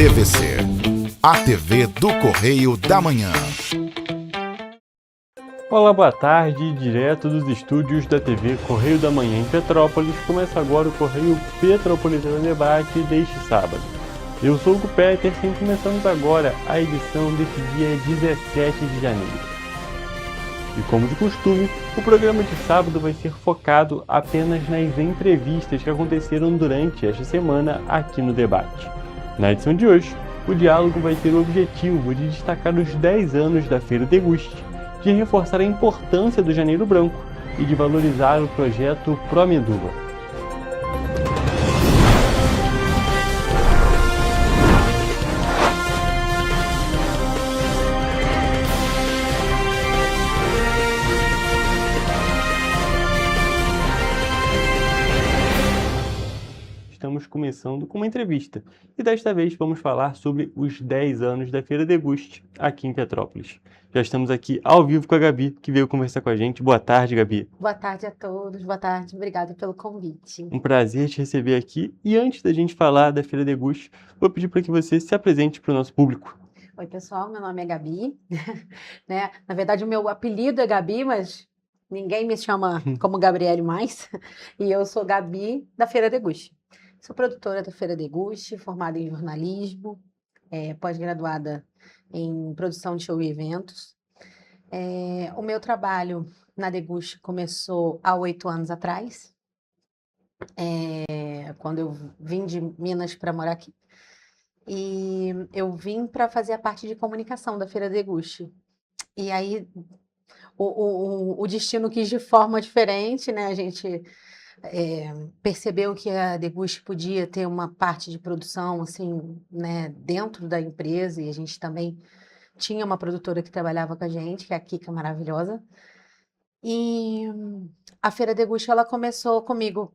TVC, a TV do Correio da Manhã. Olá, boa tarde. Direto dos estúdios da TV Correio da Manhã em Petrópolis, começa agora o Correio Petropolitano Debate deste sábado. Eu sou o Hugo Petersen e começamos agora a edição deste dia 17 de janeiro. E como de costume, o programa de sábado vai ser focado apenas nas entrevistas que aconteceram durante esta semana aqui no debate. Na edição de hoje, o diálogo vai ter o objetivo de destacar os 10 anos da Feira Deguste, de reforçar a importância do Janeiro Branco e de valorizar o projeto Pró-Medula. Estamos começando com uma entrevista e desta vez vamos falar sobre os 10 anos da Feira Deguste aqui em Petrópolis. Já estamos aqui ao vivo com a Gabi, que veio conversar com a gente. Boa tarde, Gabi. Boa tarde a todos, boa tarde, obrigada pelo convite. Um prazer te receber aqui. E antes da gente falar da Feira Deguste, vou pedir para que você se apresente para o nosso público. Oi, pessoal, meu nome é Gabi. Né? Na verdade, o meu apelido é Gabi, mas ninguém me chama como Gabriele mais. E eu sou Gabi da Feira Deguste. Sou produtora da Feira Deguste, formada em jornalismo, pós-graduada em produção de show e eventos. O meu trabalho na Deguste começou há 8 anos atrás, quando eu vim de Minas para morar aqui. E eu vim para fazer a parte de comunicação da Feira Deguste. E aí o destino quis de forma diferente, né? A gente percebeu que a Deguste podia ter uma parte de produção assim, né, dentro da empresa, e a gente também tinha uma produtora que trabalhava com a gente, que é a Kika maravilhosa. E a Feira Deguste, ela começou comigo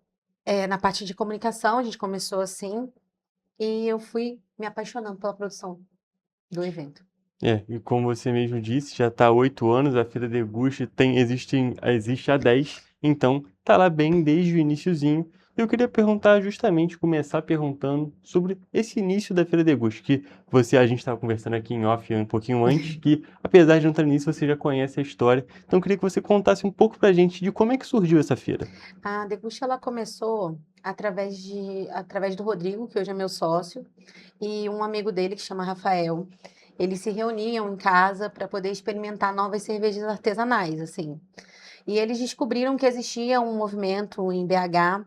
na parte de comunicação, a gente começou assim, e eu fui me apaixonando pela produção do evento. E como você mesmo disse, já está há 8 anos, a Feira Deguste existe há 10, então está lá bem desde o iniciozinho. Eu queria começar perguntando sobre esse início da Feira Deguste, que a gente estava conversando aqui em off um pouquinho antes, que apesar de não estar no início, você já conhece a história. Então eu queria que você contasse um pouco pra gente de como é que surgiu essa feira. A Deguste, ela começou através do Rodrigo, que hoje é meu sócio, e um amigo dele que chama Rafael. Eles se reuniam em casa para poder experimentar novas cervejas artesanais, assim. E eles descobriram que existia um movimento em BH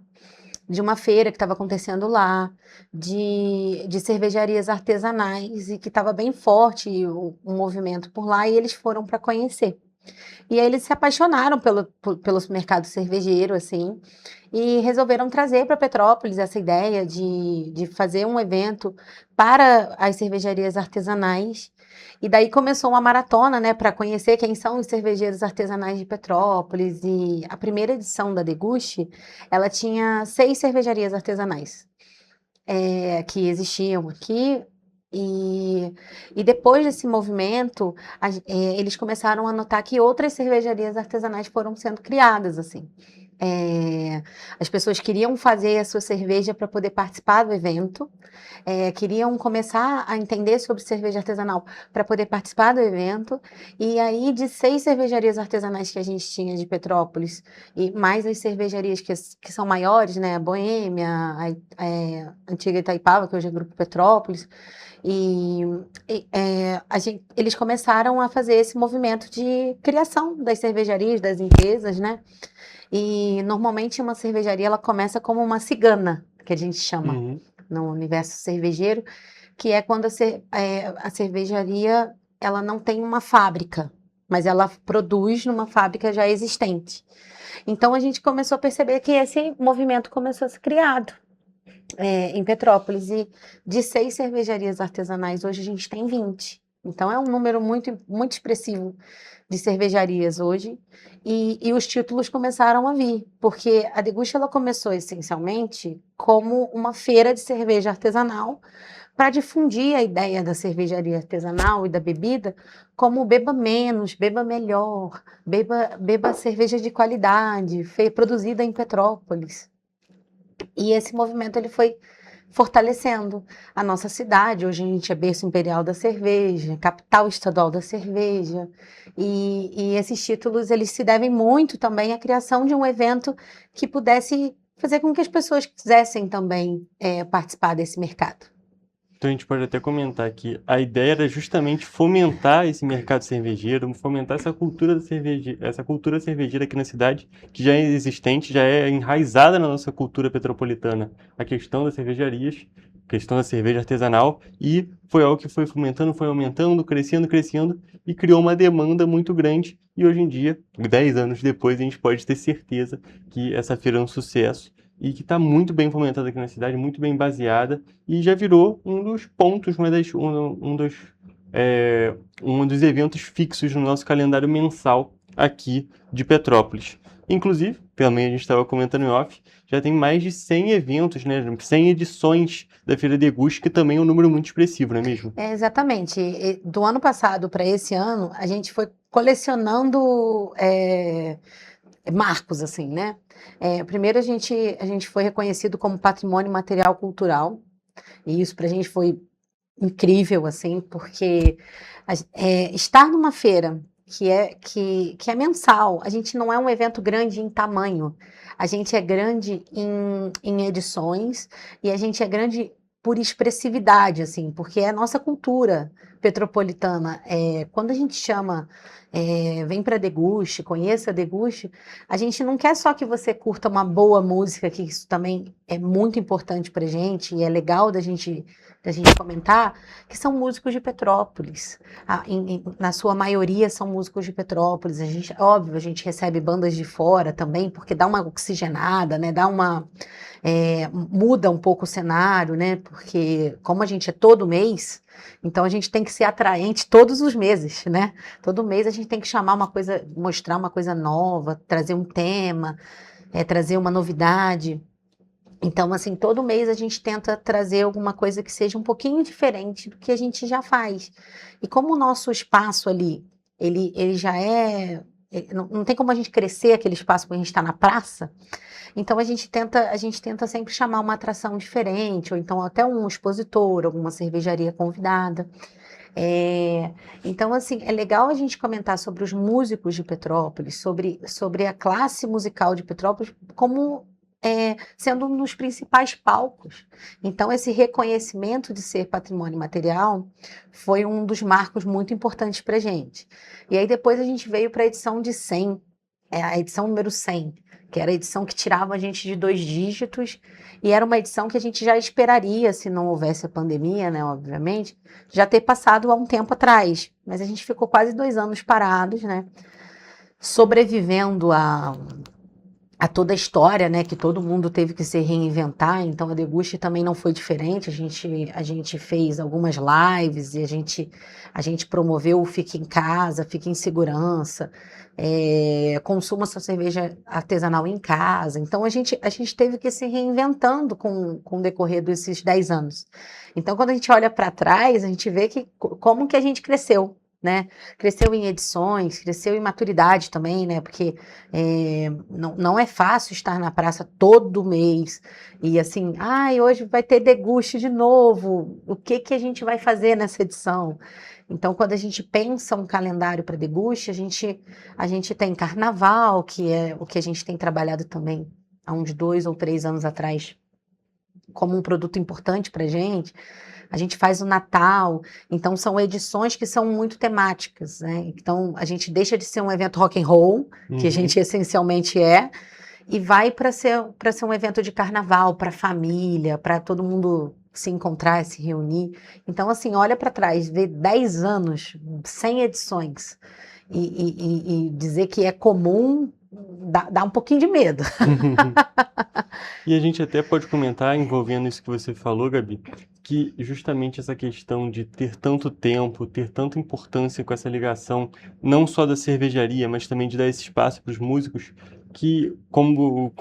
de uma feira que estava acontecendo lá, de cervejarias artesanais, e que estava bem forte o movimento por lá, e eles foram para conhecer. E aí eles se apaixonaram pelo mercado cervejeiro, assim, e resolveram trazer para Petrópolis essa ideia de fazer um evento para as cervejarias artesanais. E daí começou uma maratona, né, para conhecer quem são os cervejeiros artesanais de Petrópolis. E a primeira edição da Deguste, ela tinha 6 cervejarias artesanais que existiam aqui. E depois desse movimento, eles começaram a notar que outras cervejarias artesanais foram sendo criadas, assim. As pessoas queriam fazer a sua cerveja para poder participar do evento, queriam começar a entender sobre cerveja artesanal para poder participar do evento. E aí, de 6 cervejarias artesanais que a gente tinha de Petrópolis, e mais as cervejarias que são maiores, né? A Boêmia, a antiga Itaipava, que hoje é Grupo Petrópolis, eles começaram a fazer esse movimento de criação das cervejarias, das empresas, né? E normalmente uma cervejaria ela começa como uma cigana, que a gente chama no universo cervejeiro, que é quando a cervejaria ela não tem uma fábrica, mas ela produz numa fábrica já existente. Então a gente começou a perceber que esse movimento começou a ser criado em Petrópolis, e de 6 cervejarias artesanais, hoje a gente tem 20. Então é um número muito, muito expressivo de cervejarias hoje, e os títulos começaram a vir, porque a Deguste ela começou essencialmente como uma feira de cerveja artesanal para difundir a ideia da cervejaria artesanal e da bebida como beba menos, beba melhor, beba cerveja de qualidade, produzida em Petrópolis. E esse movimento ele foi fortalecendo a nossa cidade. Hoje a gente é berço imperial da cerveja, capital estadual da cerveja, e esses títulos eles se devem muito também à criação de um evento que pudesse fazer com que as pessoas quisessem também participar desse mercado. Então a gente pode até comentar que a ideia era justamente fomentar esse mercado cervejeiro, fomentar essa cultura cervejeira aqui na cidade, que já é existente, já é enraizada na nossa cultura petropolitana, a questão das cervejarias, a questão da cerveja artesanal, e foi algo que foi fomentando, foi aumentando, crescendo e criou uma demanda muito grande. E hoje em dia, 10 anos depois, a gente pode ter certeza que essa feira é um sucesso e que está muito bem fomentada aqui na cidade, muito bem baseada, e já virou um dos pontos, um dos eventos fixos no nosso calendário mensal aqui de Petrópolis. Inclusive, também a gente estava comentando em off, já tem mais de 100 eventos, né, 100 edições da Feira Deguste, que também é um número muito expressivo, não é mesmo? Exatamente. Do ano passado para esse ano, a gente foi colecionando marcos, assim, né? Primeiro, a gente foi reconhecido como patrimônio material cultural, e isso para a gente foi incrível, assim, porque estar numa feira que é mensal, a gente não é um evento grande em tamanho, a gente é grande em edições, e a gente é grande por expressividade, assim, porque é a nossa cultura petropolitana. Quando a gente chama, vem para Deguste, conheça a Deguste, a gente não quer só que você curta uma boa música, que isso também é muito importante para gente, e é legal da gente comentar, que são músicos de Petrópolis. Na sua maioria são músicos de Petrópolis. Óbvio, a gente recebe bandas de fora também, porque dá uma oxigenada, né? Muda um pouco o cenário, né? Porque como a gente é todo mês, então a gente tem que ser atraente todos os meses, né? Todo mês a gente tem que chamar uma coisa, mostrar uma coisa nova, trazer um tema, trazer uma novidade. Então, assim, todo mês a gente tenta trazer alguma coisa que seja um pouquinho diferente do que a gente já faz. E como o nosso espaço ali, ele já não tem como a gente crescer aquele espaço quando a gente está na praça, então a gente tenta sempre chamar uma atração diferente, ou então até um expositor, alguma cervejaria convidada. Então, assim, é legal a gente comentar sobre os músicos de Petrópolis, sobre a classe musical de Petrópolis, como sendo um dos principais palcos. Então, esse reconhecimento de ser patrimônio material foi um dos marcos muito importantes para a gente. E aí depois a gente veio para a edição de 100, a edição número 100, que era a edição que tirava a gente de 2 dígitos, e era uma edição que a gente já esperaria, se não houvesse a pandemia, né, obviamente, já ter passado há um tempo atrás. Mas a gente ficou quase 2 anos parados, né, sobrevivendo a toda a história, né, que todo mundo teve que se reinventar. Então a Deguste também não foi diferente. A gente fez algumas lives e a gente promoveu o Fique em Casa, Fique em Segurança, consuma sua cerveja artesanal em casa. Então a gente teve que ir se reinventando com o decorrer desses 10 anos. Então quando a gente olha para trás, a gente vê como que a gente cresceu, né? Cresceu em edições, cresceu em maturidade também, né? Porque não é fácil estar na praça todo mês e assim, hoje vai ter Deguste de novo, o que a gente vai fazer nessa edição? Então, quando a gente pensa um calendário para Deguste, a gente tem Carnaval, que é o que a gente tem trabalhado também há uns 2 ou 3 anos atrás, como um produto importante para a gente. A gente faz o Natal, então são edições que são muito temáticas, né? Então a gente deixa de ser um evento rock and roll, que a gente essencialmente e vai para ser um evento de carnaval, para família, para todo mundo se encontrar, se reunir. Então, assim, olha para trás, vê 10 anos, 100 edições, e dizer que é comum, dá um pouquinho de medo. E a gente até pode comentar, envolvendo isso que você falou, Gabi, que justamente essa questão de ter tanto tempo, ter tanta importância com essa ligação, não só da cervejaria, mas também de dar esse espaço para os músicos, que, como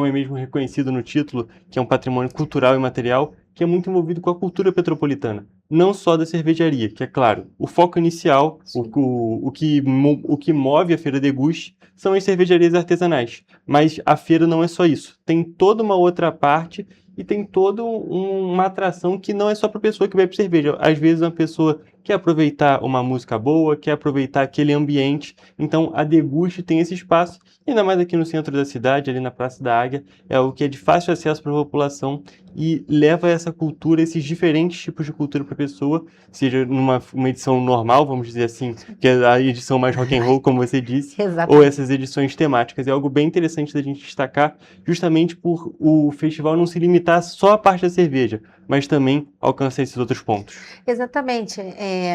é mesmo reconhecido no título, que é um patrimônio cultural e material, que é muito envolvido com a cultura petropolitana, não só da cervejaria, que é claro, o foco inicial, o que move a Feira Deguste são as cervejarias artesanais, mas a feira não é só isso, tem toda uma outra parte e tem toda uma atração que não é só para a pessoa que bebe cerveja. Às vezes uma pessoa quer aproveitar uma música boa, quer aproveitar aquele ambiente, então a Deguste tem esse espaço, ainda mais aqui no centro da cidade, ali na Praça da Águia, é algo que é de fácil acesso para a população e leva essa cultura, esses diferentes tipos de cultura para a pessoa, seja numa uma edição normal, vamos dizer assim, que é a edição mais rock and roll, como você disse, Exatamente. ou essas edições temáticas. É algo bem interessante da gente destacar, justamente por o festival não se limitar só à parte da cerveja, mas também alcançar esses outros pontos. Exatamente.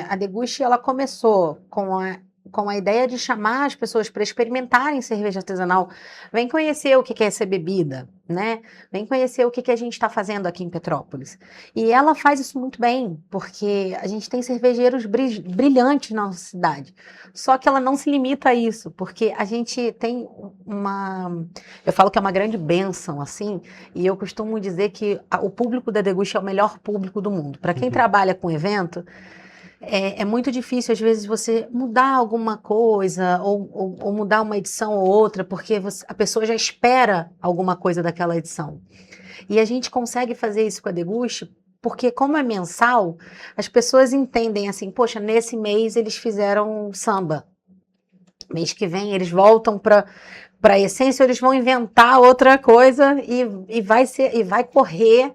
A Deguste, ela começou com a ideia de chamar as pessoas para experimentarem cerveja artesanal. Vem conhecer o que é essa bebida, né? Vem conhecer o que a gente está fazendo aqui em Petrópolis. E ela faz isso muito bem, porque a gente tem cervejeiros brilhantes na nossa cidade. Só que ela não se limita a isso, porque a gente tem eu falo que é uma grande bênção, assim, e eu costumo dizer que o público da Deguste é o melhor público do mundo. Para quem trabalha com evento, é muito difícil, às vezes, você mudar alguma coisa ou mudar uma edição ou outra, porque a pessoa já espera alguma coisa daquela edição. E a gente consegue fazer isso com a Deguste, porque como é mensal, as pessoas entendem assim, poxa, nesse mês eles fizeram samba. Mês que vem eles voltam para a essência, eles vão inventar outra coisa e vai correr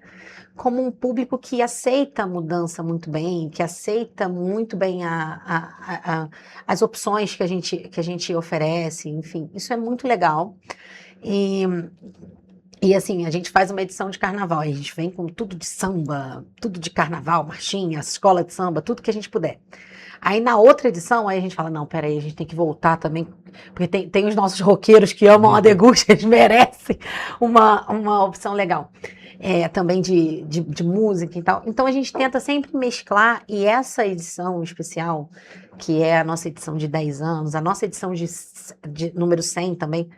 como um público que aceita a mudança muito bem, que aceita muito bem as opções que a gente oferece, enfim, isso é muito legal. E assim, a gente faz uma edição de carnaval, a gente vem com tudo de samba, tudo de carnaval, marchinha, escola de samba, tudo que a gente puder. Aí na outra edição, aí a gente fala, não, peraí, a gente tem que voltar também, porque tem os nossos roqueiros que amam a Deguste, eles merecem uma opção legal. Também de música e tal. Então a gente tenta sempre mesclar, e essa edição especial, que é a nossa edição de 10 anos, a nossa edição de número 100 também,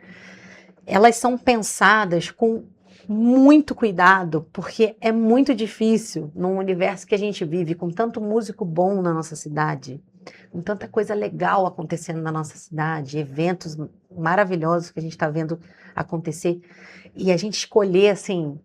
elas são pensadas com muito cuidado, porque é muito difícil num universo que a gente vive, com tanto músico bom na nossa cidade, com tanta coisa legal acontecendo na nossa cidade, eventos maravilhosos que a gente está vendo acontecer, e a gente escolher, assim,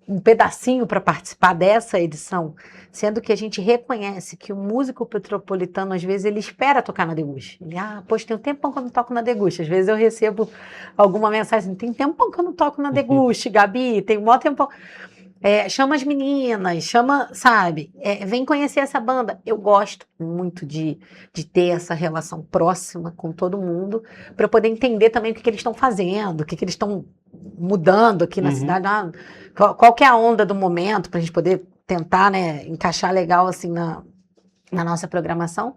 um pedacinho para participar dessa edição, sendo que a gente reconhece que o músico petropolitano, às vezes, ele espera tocar na Deguste. Ele, poxa, tem um tempão que eu não toco na Deguste. Às vezes eu recebo alguma mensagem, tem tempão que eu não toco na Deguste, Gabi, tem um maior tempão. Chama as meninas, sabe? Vem conhecer essa banda. Eu gosto muito de ter essa relação próxima com todo mundo, para eu poder entender também o que eles estão fazendo, o que eles estão mudando aqui na cidade, qual que é a onda do momento, para a gente poder tentar, né, encaixar legal assim na nossa programação.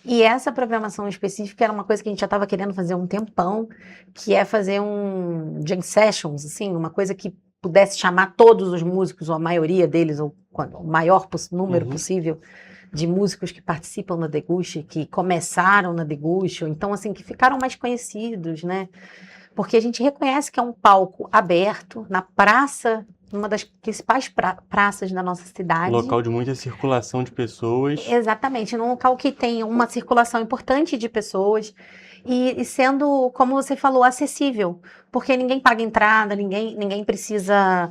E essa programação específica era uma coisa que a gente já estava querendo fazer há um tempão, que é fazer um jam sessions, assim, uma coisa que pudesse chamar todos os músicos, ou a maioria deles, ou o maior número possível de músicos que participam da Deguste, que começaram na Deguste, ou então, assim, que ficaram mais conhecidos, né? Porque a gente reconhece que é um palco aberto, na praça, uma das principais praças da nossa cidade. Local de muita circulação de pessoas. Exatamente, num local que tem uma circulação importante de pessoas, e sendo, como você falou, acessível, porque ninguém paga entrada, ninguém precisa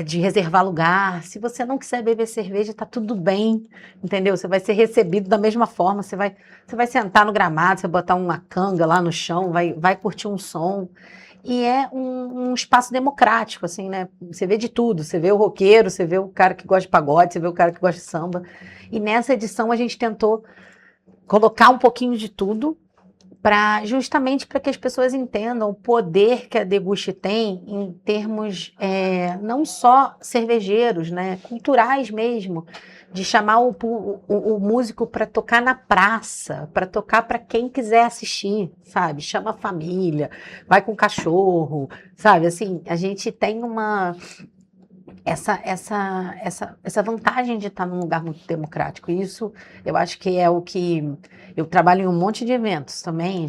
de reservar lugar. Se você não quiser beber cerveja, tá tudo bem, entendeu? Você vai ser recebido da mesma forma, você vai sentar no gramado, você vai botar uma canga lá no chão, vai curtir um som. E é um espaço democrático, assim, né? Você vê de tudo, você vê o roqueiro, você vê o cara que gosta de pagode, você vê o cara que gosta de samba. E nessa edição a gente tentou colocar um pouquinho de tudo, justamente para que as pessoas entendam o poder que a Deguste tem em termos não só cervejeiros, né, culturais mesmo, de chamar o músico para tocar na praça, para tocar para quem quiser assistir, sabe? Chama a família, vai com o cachorro, sabe? Assim, a gente tem essa vantagem de estar num lugar muito democrático. Isso eu acho que é o que... Eu trabalho em um monte de eventos também,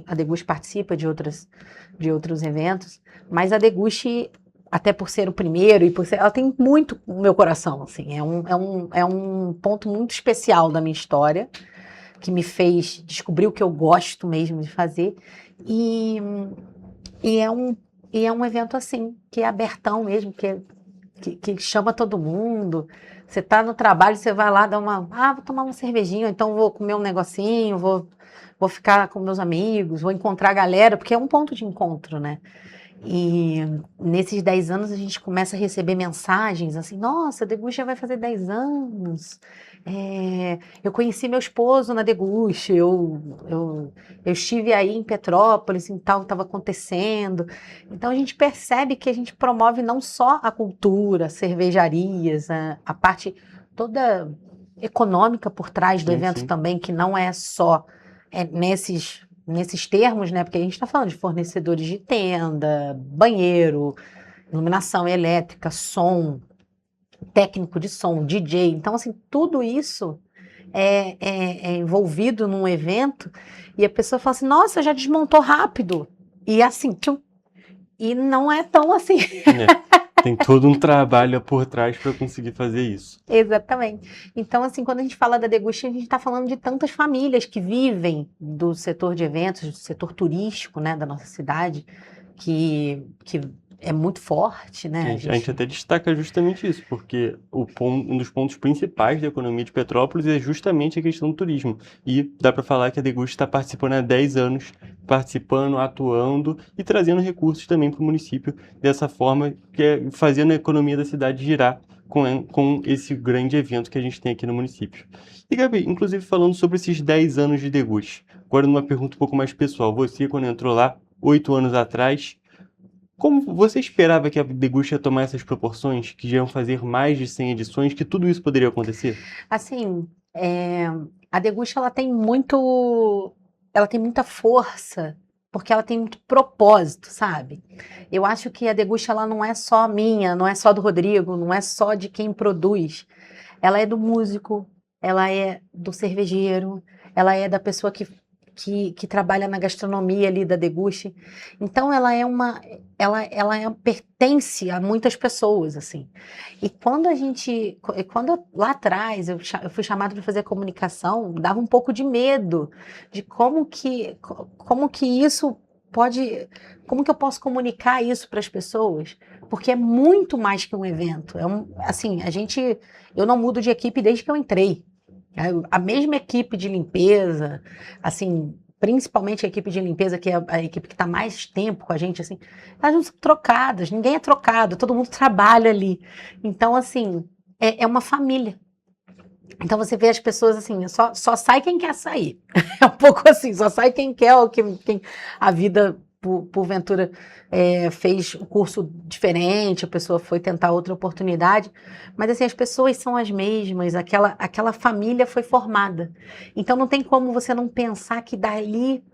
a Deguste participa de outros eventos, mas a Deguste, até por ser o primeiro, ela tem muito no meu coração, assim, é um ponto muito especial da minha história, que me fez descobrir o que eu gosto mesmo de fazer, e é um evento assim, que é abertão mesmo, que que chama todo mundo. Você está no trabalho, você vai lá, vou tomar uma cervejinha, então vou comer um negocinho, vou ficar com meus amigos, vou encontrar a galera, porque é um ponto de encontro, né? E nesses 10 anos a gente começa a receber mensagens assim, nossa, a Degusta vai fazer 10 anos. Eu conheci meu esposo na Degusta, eu estive aí em Petrópolis, em tal, estava acontecendo. Então a gente percebe que a gente promove não só a cultura, cervejarias, a parte toda econômica por trás do Sim, evento sim. também, que não é só nesses termos, né? Porque a gente está falando de fornecedores de tenda, banheiro, iluminação elétrica, som, técnico de som, DJ. Então, assim, tudo isso é envolvido num evento e a pessoa fala assim, nossa, já desmontou rápido. E assim, tchum, e não é tão assim. Tem todo um trabalho por trás para conseguir fazer isso. Exatamente. Então, assim, quando a gente fala da Degusta, a gente está falando de tantas famílias que vivem do setor de eventos, do setor turístico, né, da nossa cidade, que é muito forte, né? A gente até destaca justamente isso, porque um dos pontos principais da economia de Petrópolis é justamente a questão do turismo. E dá para falar que a Degusta está participando há 10 anos, participando, atuando e trazendo recursos também para o município, dessa forma, que é fazendo a economia da cidade girar com esse grande evento que a gente tem aqui no município. E Gabi, inclusive falando sobre esses 10 anos de Degusta, agora numa pergunta um pouco mais pessoal, você quando entrou lá 8 anos atrás, como você esperava que a Degusta ia tomar essas proporções, que já iam fazer mais de 100 edições, que tudo isso poderia acontecer? Assim, a Degusta ela tem muita força, porque ela tem muito propósito, sabe? Eu acho que a Degusta ela não é só minha, não é só do Rodrigo, não é só de quem produz. Ela é do músico, ela é do cervejeiro, ela é da pessoa que trabalha na gastronomia ali da Degusta. Então ela pertence a muitas pessoas, assim. E quando lá atrás eu fui chamada para fazer comunicação, dava um pouco de medo de como que isso pode, como que eu posso comunicar isso para as pessoas? Porque é muito mais que um evento. Assim, eu não mudo de equipe desde que eu entrei. A mesma equipe de limpeza, assim, principalmente a equipe de limpeza, que é a equipe que está mais tempo com a gente, assim, elas não são trocadas, ninguém é trocado, todo mundo trabalha ali. Então, assim, é uma família. Então você vê as pessoas assim, só sai quem quer sair. É um pouco assim, só sai quem quer, ou quem a vida, porventura, fez um curso diferente, a pessoa foi tentar outra oportunidade. Mas assim, as pessoas são as mesmas, aquela família foi formada. Então não tem como você não pensar que dali,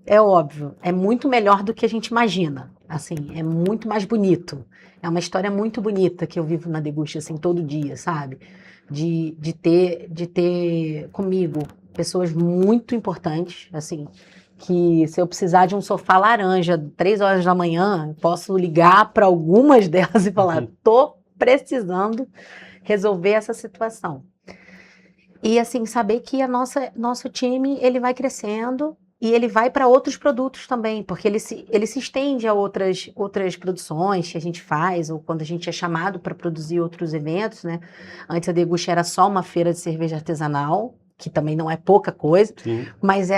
é óbvio, é muito melhor do que a gente imagina. Assim, é muito mais bonito. É uma história muito bonita que eu vivo na Degusta, assim, todo dia, sabe? De ter comigo pessoas muito importantes, assim, que se eu precisar de um sofá laranja 3 horas da manhã, eu posso ligar para algumas delas e falar, tô precisando resolver essa situação. E assim, saber que nosso time, ele vai crescendo e ele vai para outros produtos também, porque ele se estende a outras produções que a gente faz, ou quando a gente é chamado para produzir outros eventos, né? Antes a Degusta era só uma feira de cerveja artesanal, que também não é pouca coisa, Sim. mas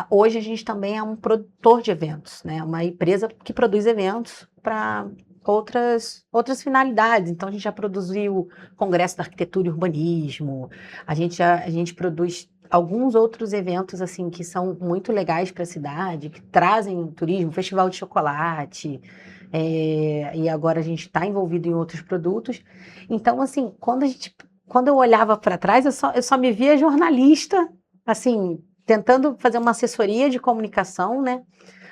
hoje a gente também é um produtor de eventos, né? Uma empresa que produz eventos para outras finalidades. Então, a gente já produziu Congresso da Arquitetura e Urbanismo, a gente produz alguns outros eventos assim que são muito legais para a cidade, que trazem turismo, Festival de Chocolate, e agora a gente está envolvido em outros produtos. Então, assim, quando eu olhava para trás, eu só me via jornalista, assim, tentando fazer uma assessoria de comunicação, né?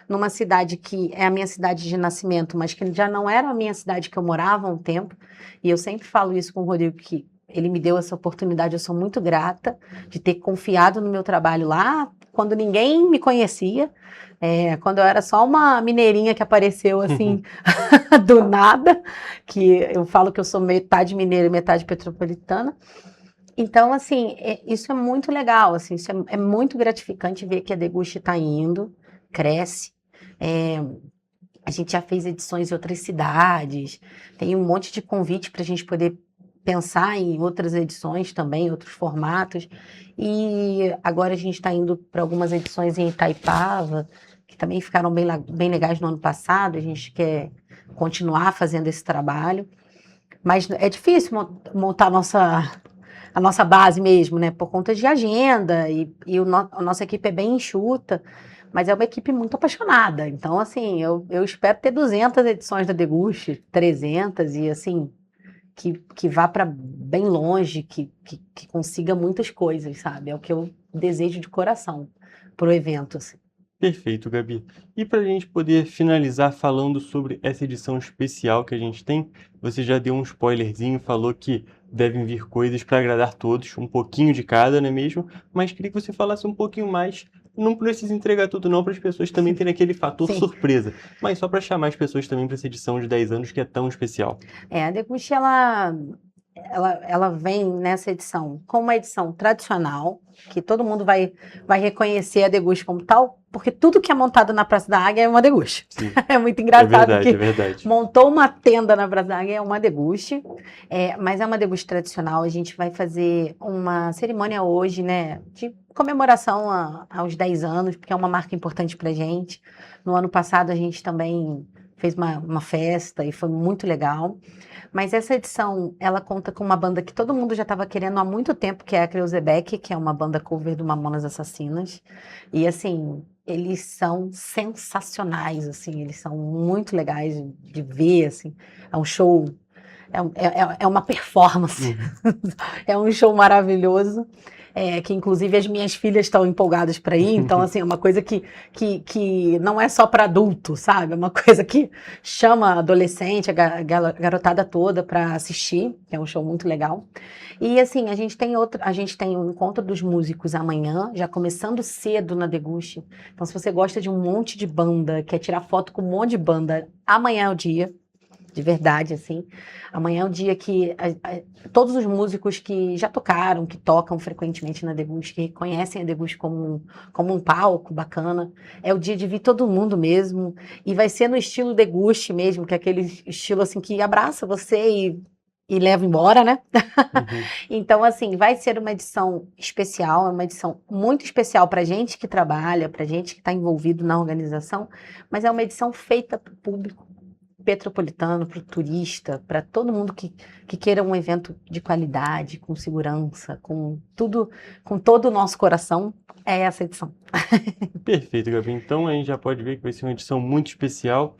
Numa cidade que é a minha cidade de nascimento, mas que já não era a minha cidade que eu morava há um tempo. E eu sempre falo isso com o Rodrigo, que ele me deu essa oportunidade, eu sou muito grata de ter confiado no meu trabalho lá, quando ninguém me conhecia, quando eu era só uma mineirinha que apareceu assim, do nada, que eu falo que eu sou metade mineira e metade petropolitana. Então, assim, isso é muito legal, assim, isso é muito gratificante ver que a Degusta está indo, cresce. A gente já fez edições em outras cidades, tem um monte de convite para a gente poder pensar em outras edições também, outros formatos. E agora a gente está indo para algumas edições em Itaipava, que também ficaram bem legais no ano passado. A gente quer continuar fazendo esse trabalho. Mas é difícil montar a nossa base mesmo, né? Por conta de agenda e a nossa equipe é bem enxuta, mas é uma equipe muito apaixonada. Então, assim, eu espero ter 200 edições da Deguste, 300 e, assim, que vá para bem longe, que consiga muitas coisas, sabe? É o que eu desejo de coração pro evento, assim. Perfeito, Gabi. E para a gente poder finalizar falando sobre essa edição especial que a gente tem, você já deu um spoilerzinho, falou que devem vir coisas para agradar todos, um pouquinho de cada, não é mesmo? Mas queria que você falasse um pouquinho mais. Não precisa entregar tudo não, para as pessoas também terem aquele fator Sim. surpresa, mas só para chamar as pessoas também para essa edição de 10 anos que é tão especial. A Deguste, ela vem nessa edição com uma edição tradicional, que todo mundo vai reconhecer a Deguste como tal, porque tudo que é montado na Praça da Águia é uma Deguste. Sim. É muito engraçado É verdade. montou uma tenda na Praça da Águia, é uma Deguste, mas é uma Deguste tradicional. A gente vai fazer uma cerimônia hoje, né, de comemoração aos 10 anos, porque é uma marca importante pra gente. No ano passado a gente também fez uma festa e foi muito legal. Mas essa edição, ela conta com uma banda que todo mundo já estava querendo há muito tempo, que é a Kreuzebeck, que é uma banda cover do Mamonas Assassinas. E, assim, eles são sensacionais, assim, eles são muito legais de ver, assim. É um show, é uma performance, é um show maravilhoso. Que inclusive as minhas filhas estão empolgadas para ir, então assim, é uma coisa que não é só para adulto, sabe? É uma coisa que chama adolescente, a garotada toda para assistir, que é um show muito legal. E assim, a gente tem um encontro dos músicos amanhã, já começando cedo na Deguste. Então se você gosta de um monte de banda, quer tirar foto com um monte de banda, amanhã é o dia. De verdade, assim. Amanhã é o dia que todos os músicos que já tocaram, que tocam frequentemente na Deguste, que reconhecem a Deguste como um palco bacana, é o dia de vir todo mundo mesmo. E vai ser no estilo Deguste mesmo, que é aquele estilo assim que abraça você e leva embora, né? Então, assim, vai ser uma edição especial, é uma edição muito especial pra gente que trabalha, pra gente que está envolvido na organização, mas é uma edição feita para o público petropolitano, para o turista, para todo mundo que queira um evento de qualidade, com segurança, com tudo, com todo o nosso coração, é essa edição. Perfeito, Gabi. Então a gente já pode ver que vai ser uma edição muito especial,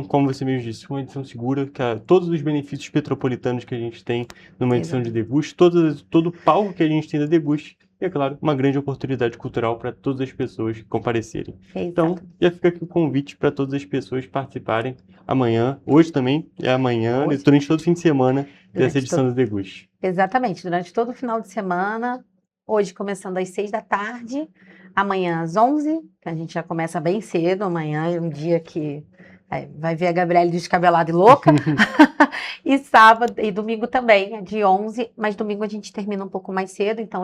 como você mesmo disse, uma edição segura, que todos os benefícios petropolitanos que a gente tem numa edição de Deguste, todo o palco que a gente tem da Deguste, e, é claro, uma grande oportunidade cultural para todas as pessoas comparecerem. Então, já fica aqui o convite para todas as pessoas participarem amanhã, hoje também, amanhã, durante todo o fim de semana, dessa edição da Deguste. Exatamente, durante todo o final de semana, hoje começando às 6 da tarde, amanhã às 11, que a gente já começa bem cedo, amanhã é um dia que vai ver a Gabriele descabelada e louca, e sábado e domingo também, é de 11, mas domingo a gente termina um pouco mais cedo, então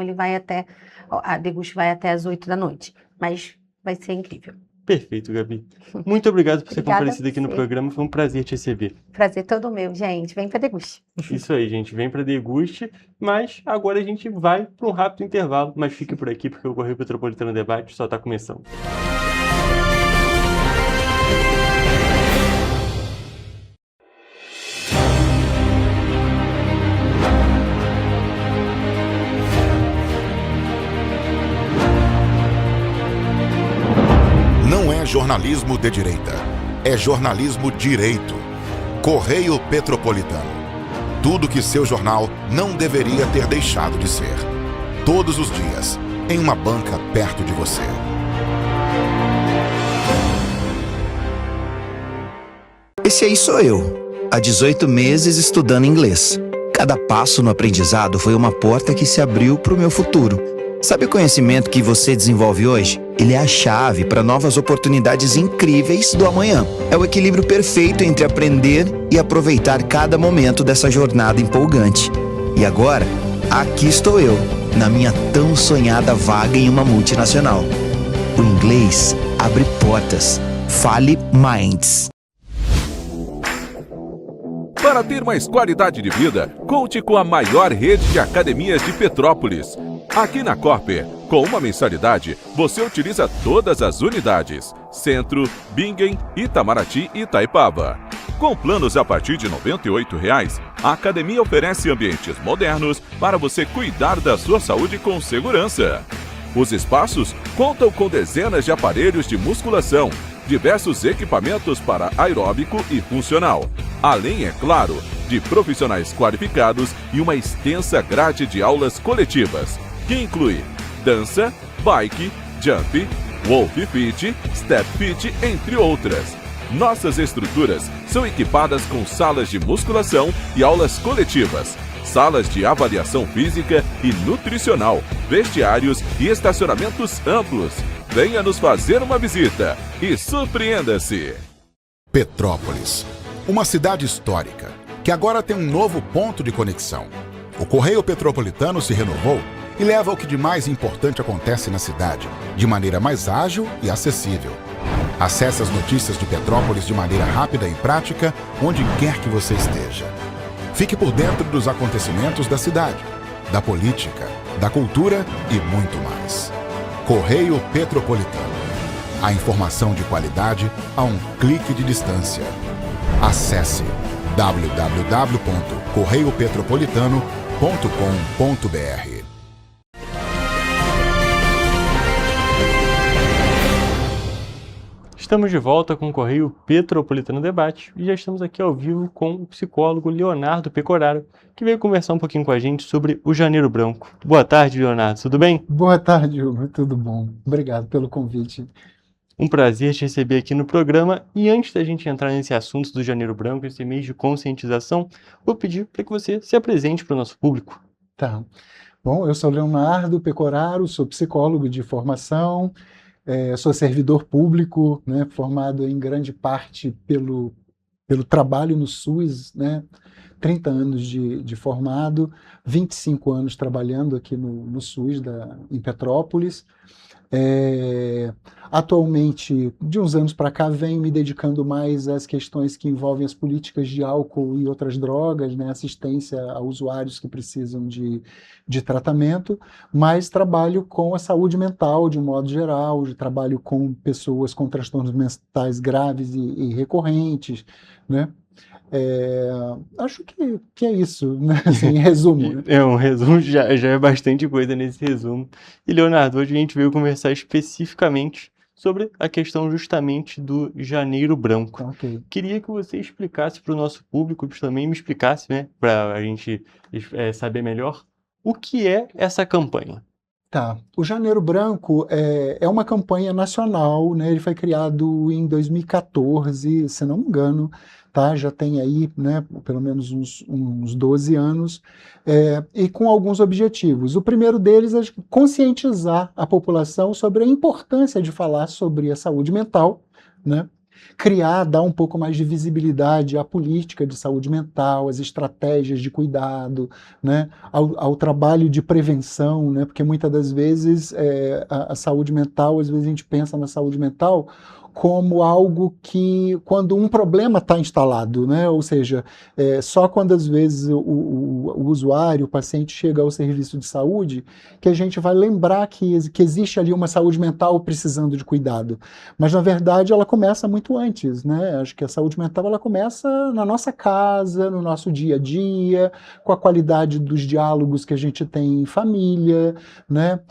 a Deguste vai até às 8 da noite, mas vai ser incrível. Perfeito, Gabi. Muito obrigado por ter comparecido aqui no programa, foi um prazer te receber. Prazer todo meu, gente, vem pra Deguste. Isso aí, gente, vem pra Deguste, mas agora a gente vai para um rápido intervalo, mas fique por aqui porque o Correio Petropolitano Debate só está começando. Não é jornalismo de direita, é jornalismo direito. Correio Petropolitano. Tudo que seu jornal não deveria ter deixado de ser. Todos os dias, em uma banca perto de você. Esse aí sou eu, há 18 meses estudando inglês. Cada passo no aprendizado foi uma porta que se abriu para o meu futuro. Sabe o conhecimento que você desenvolve hoje? Ele é a chave para novas oportunidades incríveis do amanhã. É o equilíbrio perfeito entre aprender e aproveitar cada momento dessa jornada empolgante. E agora, aqui estou eu, na minha tão sonhada vaga em uma multinacional. O inglês abre portas. Fale Minds. Para ter mais qualidade de vida, conte com a maior rede de academias de Petrópolis. Aqui na Corper, com uma mensalidade, você utiliza todas as unidades: Centro, Bingen, Itamaraty e Itaipava. Com planos a partir de R$ 98,00, a academia oferece ambientes modernos para você cuidar da sua saúde com segurança. Os espaços contam com dezenas de aparelhos de musculação, diversos equipamentos para aeróbico e funcional, além, é claro, de profissionais qualificados e uma extensa grade de aulas coletivas, que inclui dança, bike, jump, wolf fit, step fit, entre outras. Nossas estruturas são equipadas com salas de musculação e aulas coletivas, salas de avaliação física e nutricional, vestiários e estacionamentos amplos. Venha nos fazer uma visita e surpreenda-se! Petrópolis, uma cidade histórica, que agora tem um novo ponto de conexão. O Correio Petropolitano se renovou e leva o que de mais importante acontece na cidade, de maneira mais ágil e acessível. Acesse as notícias de Petrópolis de maneira rápida e prática, onde quer que você esteja. Fique por dentro dos acontecimentos da cidade, da política, da cultura e muito mais. Correio Petropolitano. A informação de qualidade a um clique de distância. Acesse www.correiopetropolitano.com.br. Estamos de volta com o Correio Petropolitano Debate e já estamos aqui ao vivo com o psicólogo Leonardo Pecoraro, que veio conversar um pouquinho com a gente sobre o Janeiro Branco. Boa tarde, Leonardo, tudo bem? Boa tarde, Hugo, tudo bom? Obrigado pelo convite. Um prazer te receber aqui no programa. E antes da gente entrar nesse assunto do Janeiro Branco, esse mês de conscientização, vou pedir para que você se apresente para o nosso público. Tá. Bom, eu sou Leonardo Pecoraro, sou psicólogo de formação, sou servidor público, né, formado em grande parte pelo trabalho no SUS, né, 30 anos de formado, 25 anos trabalhando aqui no SUS em Petrópolis. Atualmente, de uns anos para cá, venho me dedicando mais às questões que envolvem as políticas de álcool e outras drogas, né, assistência a usuários que precisam de tratamento, mas trabalho com a saúde mental de um modo geral, trabalho com pessoas com transtornos mentais graves e recorrentes, né? Acho que é isso, né? Assim, em resumo. Né? Um resumo já é bastante coisa nesse resumo. E, Leonardo, hoje a gente veio conversar especificamente sobre a questão justamente do Janeiro Branco. Okay. Queria que você explicasse para o nosso público, também me explicasse, né, para a gente saber melhor, o que é essa campanha. Tá. O Janeiro Branco é uma campanha nacional, né? Ele foi criado em 2014, se não me engano, tá? Já tem aí, né, pelo menos uns 12 anos, e com alguns objetivos. O primeiro deles é conscientizar a população sobre a importância de falar sobre a saúde mental, né? Dar um pouco mais de visibilidade à política de saúde mental, às estratégias de cuidado, né, ao trabalho de prevenção, né, porque muitas das vezes a saúde mental, às vezes a gente pensa na saúde mental como algo que, quando um problema está instalado, né? Ou seja, só quando às vezes o usuário, o paciente chega ao serviço de saúde, que a gente vai lembrar que existe ali uma saúde mental precisando de cuidado. Mas, na verdade, ela começa muito antes, né? Acho que a saúde mental ela começa na nossa casa, no nosso dia a dia, com a qualidade dos diálogos que a gente tem em família, né?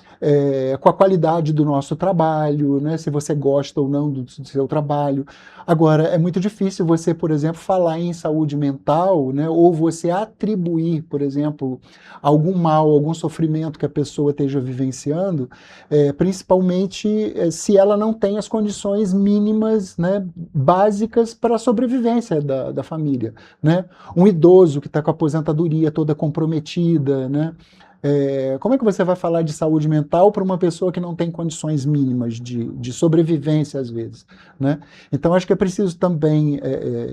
Com a qualidade do nosso trabalho, né? Se você gosta ou não do seu trabalho. Agora, é muito difícil você, por exemplo, falar em saúde mental, né, ou você atribuir, por exemplo, algum mal, algum sofrimento que a pessoa esteja vivenciando, principalmente se ela não tem as condições mínimas, né, básicas para a sobrevivência da família, né? Um idoso que está com a aposentadoria toda comprometida, né? Como é que você vai falar de saúde mental para uma pessoa que não tem condições mínimas de sobrevivência, às vezes, né? Então, acho que é preciso também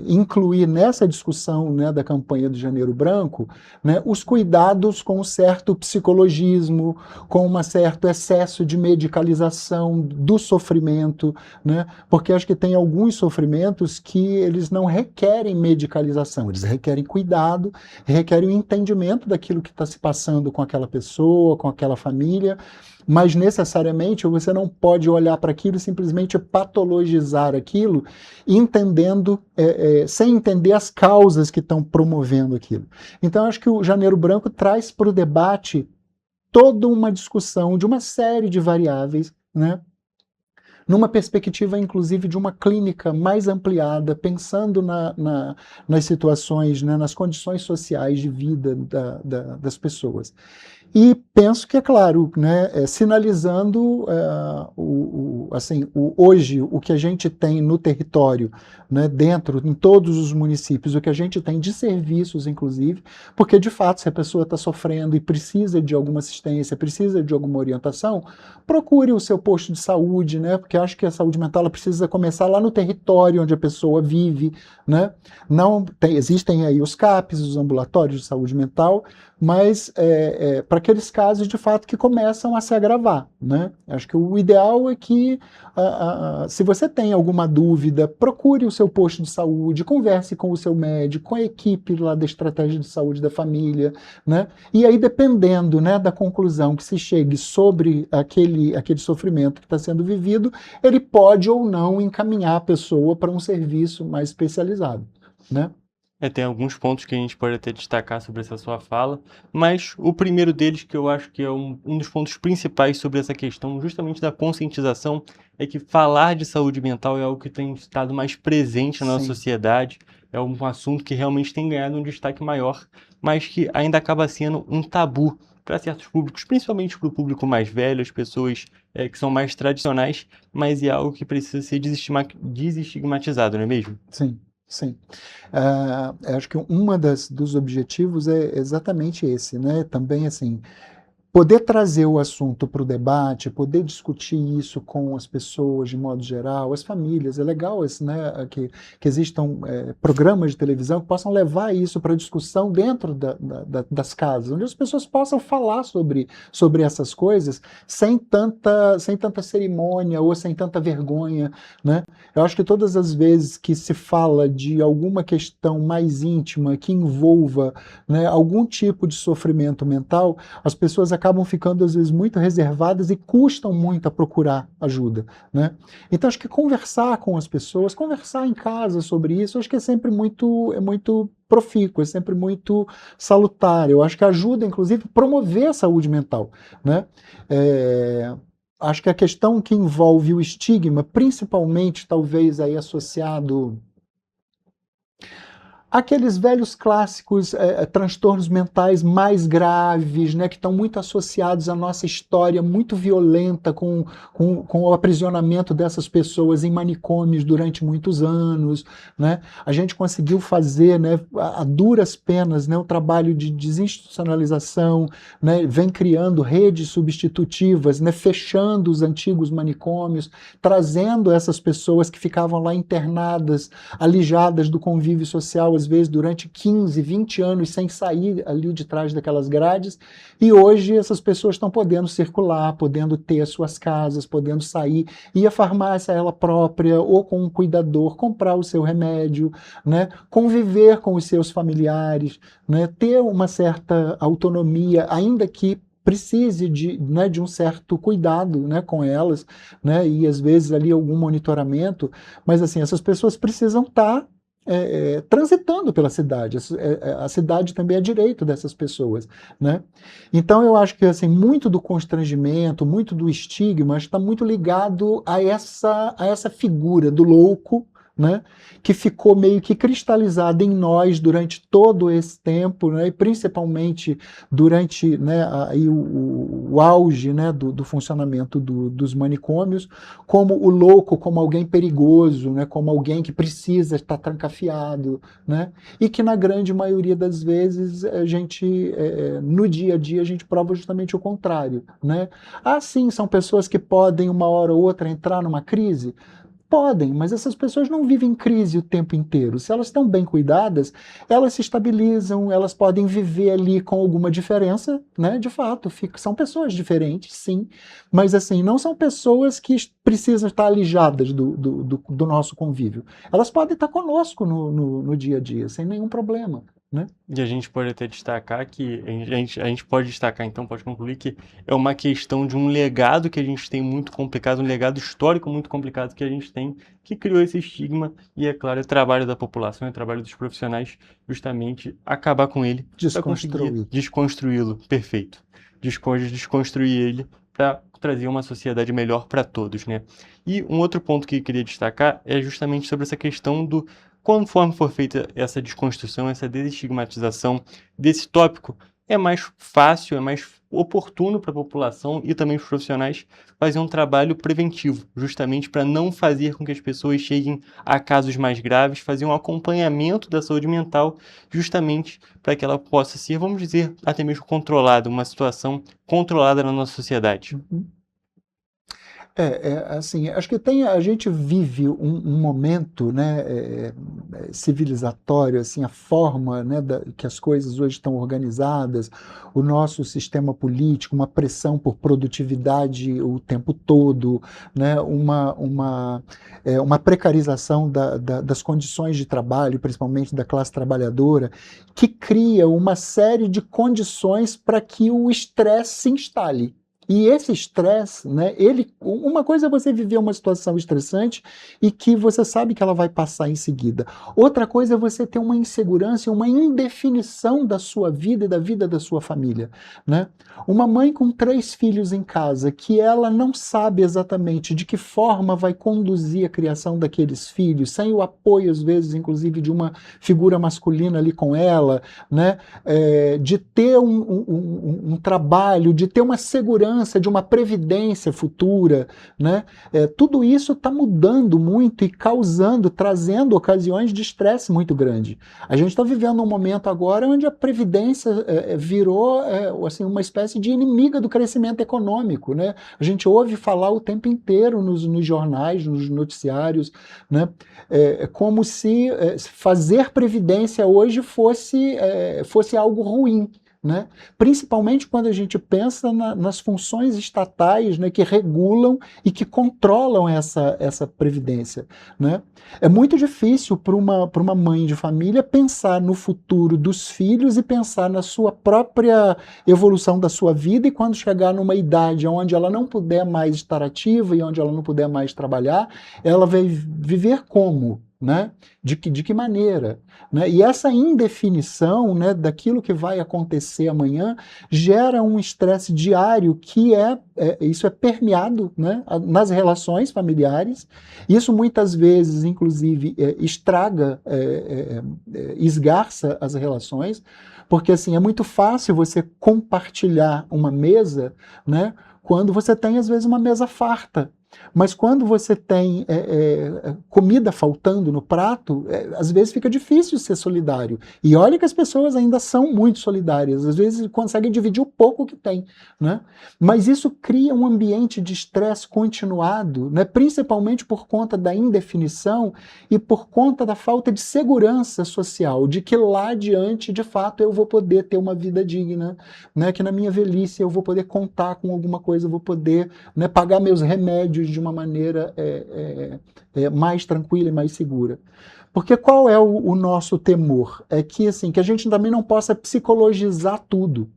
incluir nessa discussão, né, da campanha do Janeiro Branco, né, os cuidados com um certo psicologismo, com um certo excesso de medicalização do sofrimento, né? Porque acho que tem alguns sofrimentos que eles não requerem medicalização, eles requerem cuidado, requerem o entendimento daquilo que está se passando com aquela pessoa, com aquela família, mas necessariamente você não pode olhar para aquilo e simplesmente patologizar aquilo, entendendo, sem entender as causas que estão promovendo aquilo. Então, acho que o Janeiro Branco traz para o debate toda uma discussão de uma série de variáveis, né? Numa perspectiva, inclusive, de uma clínica mais ampliada, pensando nas situações, né, nas condições sociais de vida das pessoas. E penso que, é claro, né, sinalizando hoje o que a gente tem no território, né, dentro, em todos os municípios, o que a gente tem de serviços, inclusive, porque, de fato, se a pessoa está sofrendo e precisa de alguma assistência, precisa de alguma orientação, procure o seu posto de saúde, né, porque acho que a saúde mental ela precisa começar lá no território onde a pessoa vive, né? Existem aí os CAPs, os ambulatórios de saúde mental, mas para aqueles casos, de fato, que começam a se agravar, né? Acho que o ideal é que, se você tem alguma dúvida, procure o seu posto de saúde, converse com o seu médico, com a equipe lá da estratégia de saúde da família, né? E aí, dependendo, né, da conclusão que se chegue sobre aquele sofrimento que está sendo vivido, ele pode ou não encaminhar a pessoa para um serviço mais especializado, né? Tem alguns pontos que a gente pode até destacar sobre essa sua fala, mas o primeiro deles, que eu acho que é um dos pontos principais sobre essa questão, justamente da conscientização, é que falar de saúde mental é algo que tem estado mais presente na nossa Sim. sociedade, é um assunto que realmente tem ganhado um destaque maior, mas que ainda acaba sendo um tabu para certos públicos, principalmente para o público mais velho, as pessoas que são mais tradicionais, mas é algo que precisa ser desestigmatizado, não é mesmo? Sim. Sim. Acho que dos objetivos é exatamente esse, né? Também, assim, poder trazer o assunto para o debate, poder discutir isso com as pessoas de modo geral, as famílias. É legal, né, que existam programas de televisão que possam levar isso para discussão dentro das casas, onde as pessoas possam falar sobre essas coisas sem tanta cerimônia ou sem tanta vergonha, né? Eu acho que todas as vezes que se fala de alguma questão mais íntima que envolva, né, algum tipo de sofrimento mental, as pessoas acabam ficando, às vezes, muito reservadas e custam muito a procurar ajuda, né? Então, acho que conversar com as pessoas, conversar em casa sobre isso, acho que é sempre muito profícuo, é sempre muito salutar. Eu acho que ajuda, inclusive, a promover a saúde mental, né? Acho que a questão que envolve o estigma, principalmente, talvez, aí associado aqueles velhos clássicos transtornos mentais mais graves, né, que estão muito associados à nossa história muito violenta com o aprisionamento dessas pessoas em manicômios durante muitos anos, né? A gente conseguiu fazer, né, a duras penas, né, o trabalho de desinstitucionalização, né, vem criando redes substitutivas, né, fechando os antigos manicômios, trazendo essas pessoas que ficavam lá internadas, alijadas do convívio social, às vezes durante 15, 20 anos sem sair ali de trás daquelas grades, e hoje essas pessoas estão podendo circular, podendo ter as suas casas, podendo sair, ir à farmácia ela própria, ou com um cuidador, comprar o seu remédio, né? Conviver com os seus familiares, né? Ter uma certa autonomia, ainda que precise de um certo cuidado, né, com elas, né, e às vezes ali algum monitoramento, mas assim, essas pessoas precisam estar transitando pela cidade. A cidade também é direito dessas pessoas, né? Então eu acho que assim, muito do constrangimento, muito do estigma está muito ligado a essa figura do louco, né, que ficou meio que cristalizada em nós durante todo esse tempo, né, e principalmente durante, né, aí o auge, né, do funcionamento dos manicômios, como o louco, como alguém perigoso, né, como alguém que precisa estar trancafiado, né, e que na grande maioria das vezes a gente, no dia a dia, a gente prova justamente o contrário, né. Ah, sim, são pessoas que podem uma hora ou outra entrar numa crise? Podem, mas essas pessoas não vivem em crise o tempo inteiro. Se elas estão bem cuidadas, elas se estabilizam, elas podem viver ali com alguma diferença, né? De fato, são pessoas diferentes, sim, mas assim, não são pessoas que precisam estar alijadas do nosso convívio. Elas podem estar conosco no dia a dia, sem nenhum problema, né? E a gente pode até destacar que, a gente pode destacar então, pode concluir que é uma questão de um legado que a gente tem muito complicado, um legado histórico muito complicado que a gente tem, que criou esse estigma, e é claro, é trabalho da população, é trabalho dos profissionais justamente acabar com ele, para conseguir desconstruí-lo, perfeito, desconstruir ele para trazer uma sociedade melhor para todos, né? E um outro ponto que eu queria destacar é justamente sobre essa questão do conforme for feita essa desconstrução, essa desestigmatização desse tópico, é mais fácil, é mais oportuno para a população e também para os profissionais fazer um trabalho preventivo, justamente para não fazer com que as pessoas cheguem a casos mais graves, fazer um acompanhamento da saúde mental, justamente para que ela possa ser, vamos dizer, até mesmo controlada, uma situação controlada na nossa sociedade. Assim, acho que a gente vive um momento, né, civilizatório, assim, a forma, né, que as coisas hoje estão organizadas, o nosso sistema político, uma pressão por produtividade o tempo todo, né, uma precarização das condições de trabalho, principalmente da classe trabalhadora, que cria uma série de condições para que o estresse se instale. E esse estresse, né, uma coisa é você viver uma situação estressante e que você sabe que ela vai passar em seguida. Outra coisa é você ter uma insegurança e uma indefinição da sua vida e da vida da sua família, né? Uma mãe com 3 filhos em casa, que ela não sabe exatamente de que forma vai conduzir a criação daqueles filhos, sem o apoio, às vezes, inclusive, de uma figura masculina ali com ela, né? De ter um trabalho, de ter uma segurança, de uma previdência futura, né? Tudo isso está mudando muito e trazendo ocasiões de estresse muito grande. A gente está vivendo um momento agora onde a previdência virou assim, uma espécie de inimiga do crescimento econômico, né? A gente ouve falar o tempo inteiro nos jornais, nos noticiários, né? Como se fazer previdência hoje fosse algo ruim, né? Principalmente quando a gente pensa nas funções estatais, né, que regulam e que controlam essa previdência, né? É muito difícil para uma mãe de família pensar no futuro dos filhos e pensar na sua própria evolução da sua vida, e quando chegar numa idade onde ela não puder mais estar ativa e onde ela não puder mais trabalhar, ela vai viver como? Né? De que maneira? Né? E essa indefinição, né, daquilo que vai acontecer amanhã gera um estresse diário que isso é permeado, né, nas relações familiares. Isso muitas vezes, inclusive, estraga, esgarça as relações, porque assim, é muito fácil você compartilhar uma mesa, né, quando você tem, às vezes, uma mesa farta. Mas quando você tem comida faltando no prato, às vezes fica difícil ser solidário. E olha que as pessoas ainda são muito solidárias, às vezes conseguem dividir o pouco que tem, né? Mas isso cria um ambiente de estresse continuado, né? Principalmente por conta da indefinição e por conta da falta de segurança social, de que lá adiante, de fato, eu vou poder ter uma vida digna, né? Que na minha velhice eu vou poder contar com alguma coisa, eu vou poder, né, pagar meus remédios de uma maneira mais tranquila e mais segura. Porque qual é o nosso temor? É que, assim, que a gente também não possa psicologizar tudo,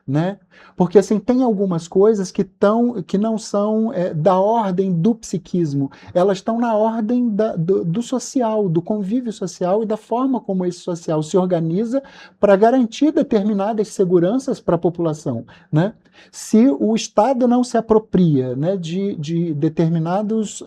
né? Porque assim, tem algumas coisas que não são da ordem do psiquismo, elas estão na ordem do social, do convívio social e da forma como esse social se organiza para garantir determinadas seguranças para a população, né? Se o Estado não se apropria, né, de determinados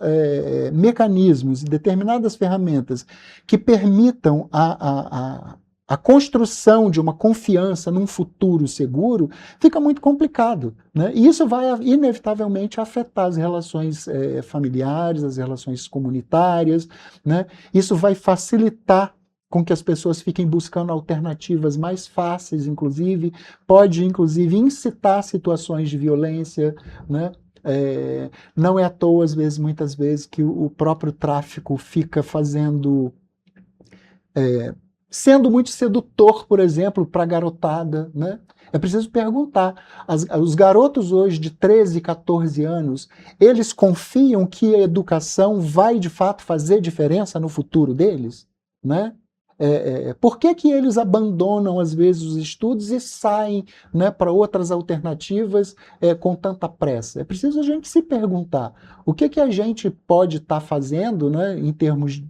mecanismos, determinadas ferramentas que permitam a construção de uma confiança num futuro seguro, fica muito complicado, né? E isso vai inevitavelmente afetar as relações familiares, as relações comunitárias, né? Isso vai facilitar com que as pessoas fiquem buscando alternativas mais fáceis, inclusive, pode inclusive incitar situações de violência, né? Não é à toa, muitas vezes, que o próprio tráfico fica sendo muito sedutor, por exemplo, para a garotada, né? É preciso perguntar. Os garotos hoje de 13, 14 anos, eles confiam que a educação vai, de fato, fazer diferença no futuro deles, né? Por que eles abandonam, às vezes, os estudos e saem, né, para outras alternativas com tanta pressa? É preciso a gente se perguntar o que a gente pode estar fazendo, né, em termos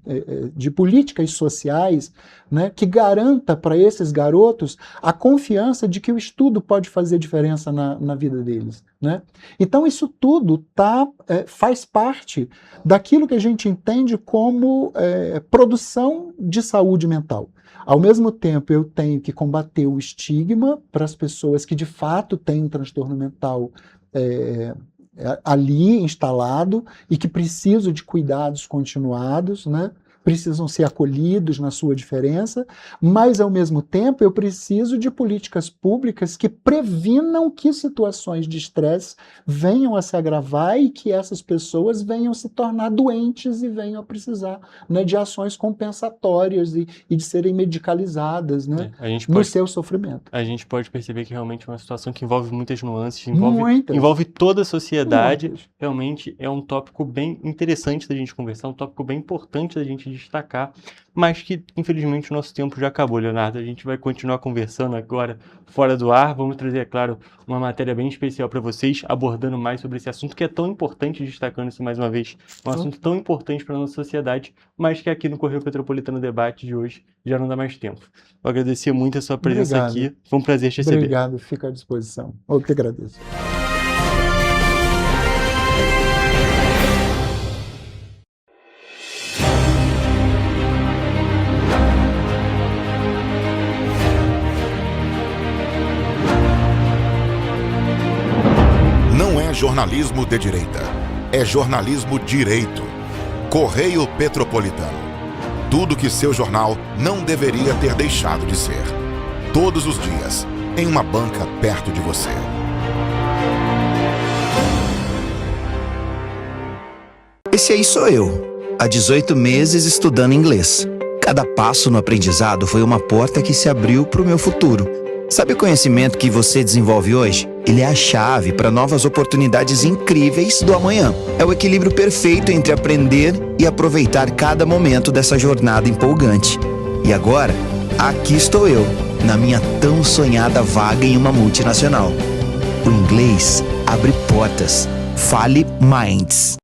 de políticas sociais, né, que garanta para esses garotos a confiança de que o estudo pode fazer diferença na vida deles, né? Então isso tudo faz parte daquilo que a gente entende como produção de saúde mental. Ao mesmo tempo, eu tenho que combater o estigma para as pessoas que de fato têm um transtorno mental ali instalado e que precisam de cuidados continuados, né? Precisam ser acolhidos na sua diferença, mas, ao mesmo tempo, eu preciso de políticas públicas que previnam que situações de estresse venham a se agravar e que essas pessoas venham se tornar doentes e venham a precisar, né, de ações compensatórias e de serem medicalizadas, né, no seu sofrimento. A gente pode perceber que realmente é uma situação que envolve muitas nuances, envolve toda a sociedade. Muitas. Realmente é um tópico bem interessante da gente conversar, um tópico bem importante da gente destacar, mas que infelizmente o nosso tempo já acabou, Leonardo. A gente vai continuar conversando agora fora do ar. Vamos trazer, é claro, uma matéria bem especial para vocês, abordando mais sobre esse assunto que é tão importante, destacando isso mais uma vez, um assunto tão importante para a nossa sociedade, mas que aqui no Correio Petropolitano Debate de hoje já não dá mais tempo. Eu agradecer muito a sua presença aqui. Foi um prazer te receber. Obrigado, fico à disposição. Eu que agradeço. Jornalismo de direita. É jornalismo direito. Correio Petropolitano. Tudo que seu jornal não deveria ter deixado de ser. Todos os dias, em uma banca perto de você. Esse aí sou eu, há 18 meses estudando inglês. Cada passo no aprendizado foi uma porta que se abriu para o meu futuro. Sabe o conhecimento que você desenvolve hoje? Ele é a chave para novas oportunidades incríveis do amanhã. É o equilíbrio perfeito entre aprender e aproveitar cada momento dessa jornada empolgante. E agora, aqui estou eu, na minha tão sonhada vaga em uma multinacional. O inglês abre portas. Fale Minds.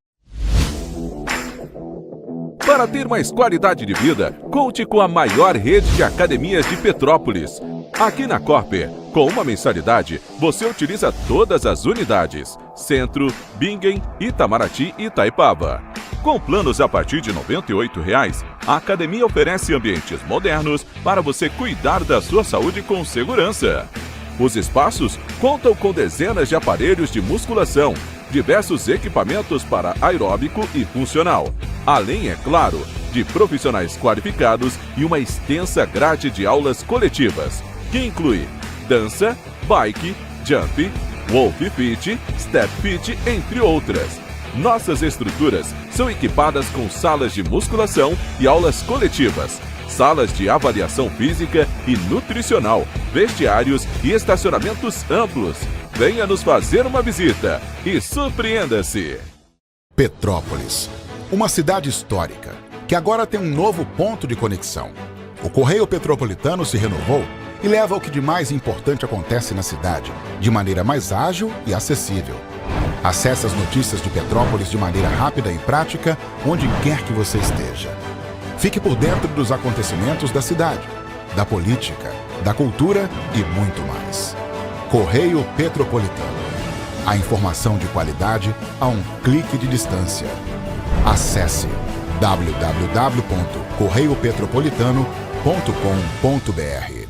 Para ter mais qualidade de vida, conte com a maior rede de academias de Petrópolis. Aqui na Corper, com uma mensalidade, você utiliza todas as unidades: Centro, Bingen, Itamaraty e Itaipava. Com planos a partir de R$ 98,00, a academia oferece ambientes modernos para você cuidar da sua saúde com segurança. Os espaços contam com dezenas de aparelhos de musculação, diversos equipamentos para aeróbico e funcional, além, é claro, de profissionais qualificados e uma extensa grade de aulas coletivas, que inclui dança, bike, jump, wolf fit, step fit, entre outras. Nossas estruturas são equipadas com salas de musculação e aulas coletivas, salas de avaliação física e nutricional, vestiários e estacionamentos amplos. Venha nos fazer uma visita e surpreenda-se! Petrópolis, uma cidade histórica, que agora tem um novo ponto de conexão. O Correio Petropolitano se renovou e leva o que de mais importante acontece na cidade, de maneira mais ágil e acessível. Acesse as notícias de Petrópolis de maneira rápida e prática, onde quer que você esteja. Fique por dentro dos acontecimentos da cidade, da política, da cultura e muito mais. Correio Petropolitano. A informação de qualidade a um clique de distância. Acesse www.correiopetropolitano.com.br.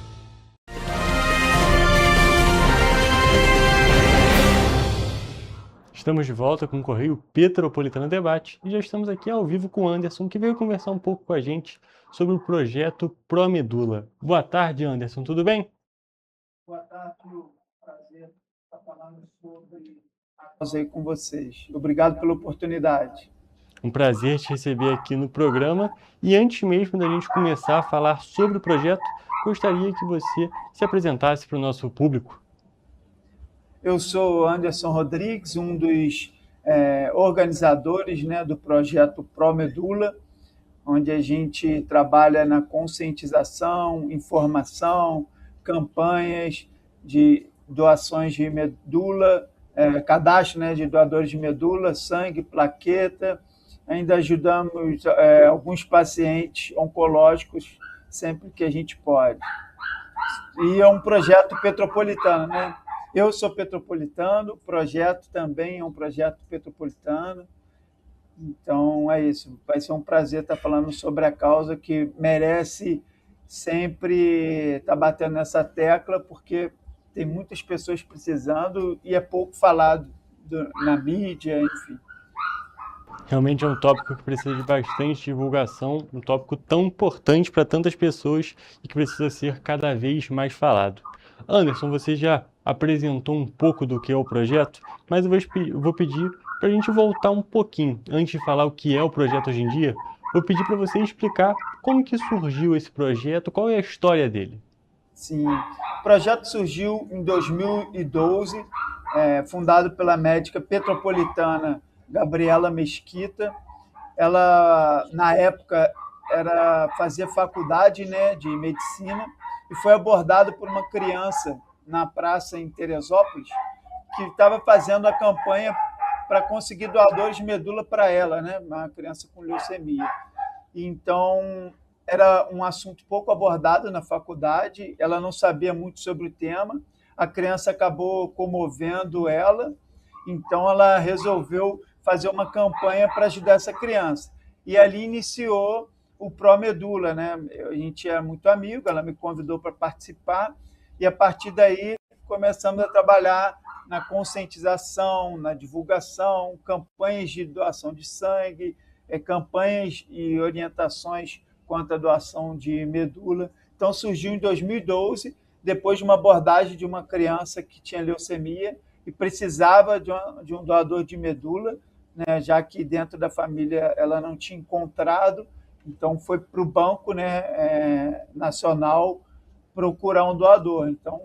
Estamos de volta com o Correio Petropolitano Debate e já estamos aqui ao vivo com o Anderson, que veio conversar um pouco com a gente sobre o projeto Pró-Medula. Boa tarde, Anderson, tudo bem? Boa tarde, prazer estar falando sobre a causa aí com vocês. Obrigado pela oportunidade. Um prazer te receber aqui no programa. E antes mesmo da gente começar a falar sobre o projeto, gostaria que você se apresentasse para o nosso público. Eu sou Anderson Rodrigues, um dos organizadores, né, do projeto Pró-Medula, onde a gente trabalha na conscientização, informação, campanhas de doações de medula, cadastro, né, de doadores de medula, sangue, plaqueta. Ainda ajudamos alguns pacientes oncológicos sempre que a gente pode. E é um projeto petropolitano, né? Eu sou petropolitano, o projeto também é um projeto petropolitano. Então, é isso. Vai ser um prazer estar falando sobre a causa que merece sempre estar batendo nessa tecla, porque tem muitas pessoas precisando e é pouco falado na mídia, enfim. Realmente é um tópico que precisa de bastante divulgação, um tópico tão importante para tantas pessoas e que precisa ser cada vez mais falado. Anderson, você já apresentou um pouco do que é o projeto, mas eu vou pedir para a gente voltar um pouquinho. Antes de falar o que é o projeto hoje em dia, vou pedir para você explicar como que surgiu esse projeto, qual é a história dele. Sim, o projeto surgiu em 2012, fundado pela médica petropolitana Gabriela Mesquita. Ela, na época, fazia faculdade, né, de medicina e foi abordada por uma criança na praça em Teresópolis que estava fazendo a campanha para conseguir doadores de medula para ela, né, uma criança com leucemia. Então, era um assunto pouco abordado na faculdade, ela não sabia muito sobre o tema, a criança acabou comovendo ela, então ela resolveu fazer uma campanha para ajudar essa criança. E ali iniciou o Pró-Medula, né? A gente é muito amigo, ela me convidou para participar, e a partir daí começamos a trabalhar na conscientização, na divulgação, campanhas de doação de sangue, campanhas e orientações quanto à doação de medula. Então surgiu em 2012, depois de uma abordagem de uma criança que tinha leucemia e precisava de um doador de medula, né, já que dentro da família ela não tinha encontrado, então foi para o Banco, né, Nacional procurar um doador. Então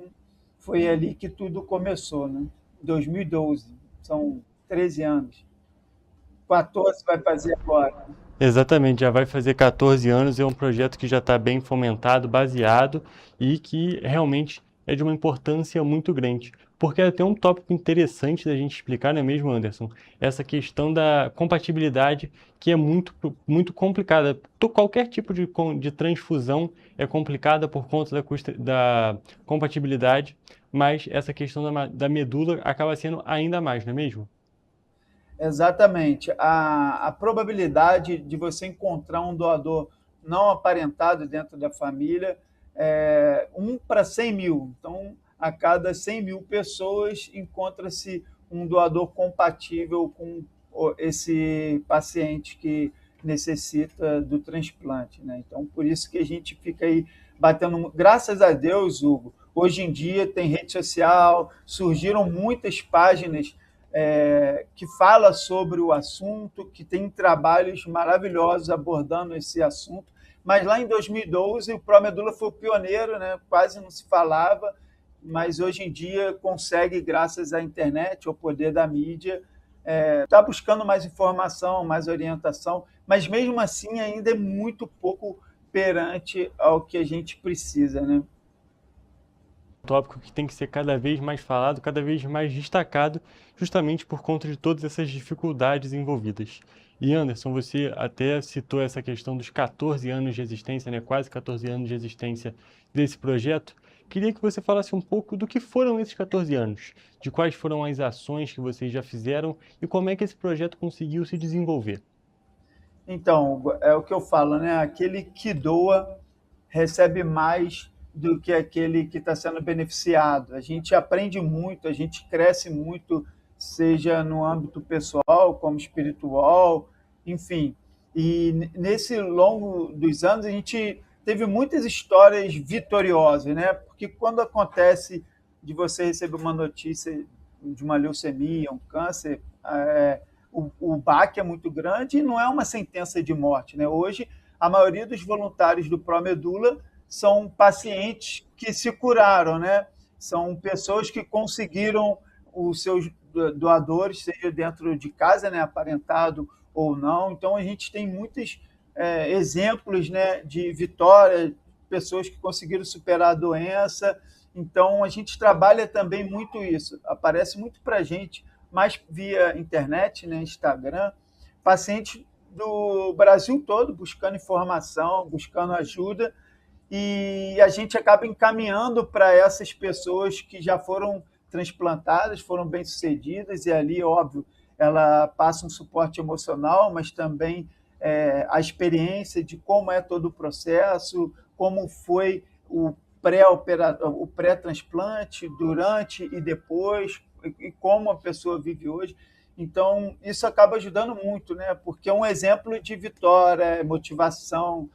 foi ali que tudo começou, né? 2012, são 13 anos. 14 vai fazer agora. Exatamente, já vai fazer 14 anos, é um projeto que já está bem fomentado, baseado e que realmente é de uma importância muito grande. Porque é até um tópico interessante da gente explicar, não é mesmo, Anderson? Essa questão da compatibilidade, que é muito, muito complicada. Qualquer tipo de transfusão é complicada por conta da compatibilidade, mas essa questão da medula acaba sendo ainda mais, não é mesmo? Exatamente. A probabilidade de você encontrar um doador não aparentado dentro da família é 1 para 100 mil. Então, a cada 100 mil pessoas encontra-se um doador compatível com esse paciente que necessita do transplante, né? Então, por isso que a gente fica aí batendo... Graças a Deus, Hugo, hoje em dia tem rede social, surgiram muitas páginas que fala sobre o assunto, que tem trabalhos maravilhosos abordando esse assunto, mas lá em 2012 o Pró-Medula foi o pioneiro, né? Quase não se falava, mas hoje em dia consegue, graças à internet, ao poder da mídia, está buscando mais informação, mais orientação, mas mesmo assim ainda é muito pouco perante ao que a gente precisa, né? tópico que tem que ser cada vez mais falado, cada vez mais destacado, justamente por conta de todas essas dificuldades envolvidas. E Anderson, você até citou essa questão dos 14 anos de existência, né? Quase 14 anos de existência desse projeto. Queria que você falasse um pouco do que foram esses 14 anos, de quais foram as ações que vocês já fizeram e como é que esse projeto conseguiu se desenvolver. Então, é o que eu falo, né? Aquele que doa recebe mais do que aquele que está sendo beneficiado. A gente aprende muito, a gente cresce muito, seja no âmbito pessoal, como espiritual, enfim. E nesse longo dos anos, a gente teve muitas histórias vitoriosas, né? Porque quando acontece de você receber uma notícia de uma leucemia, um câncer, o baque é muito grande e não é uma sentença de morte, né? Hoje, a maioria dos voluntários do Promedula são pacientes que se curaram, né? São pessoas que conseguiram os seus doadores, seja dentro de casa, né, aparentado ou não. Então, a gente tem muitos exemplos, né, de vitória, pessoas que conseguiram superar a doença. Então, a gente trabalha também muito isso. Aparece muito para a gente, mais via internet, né, Instagram, pacientes do Brasil todo buscando informação, buscando ajuda, e a gente acaba encaminhando para essas pessoas que já foram transplantadas, foram bem-sucedidas, e ali, óbvio, ela passa um suporte emocional, mas também a experiência de como é todo o processo, como foi o pré-transplante, durante e depois, e como a pessoa vive hoje. Então, isso acaba ajudando muito, né? Porque é um exemplo de vitória, motivação,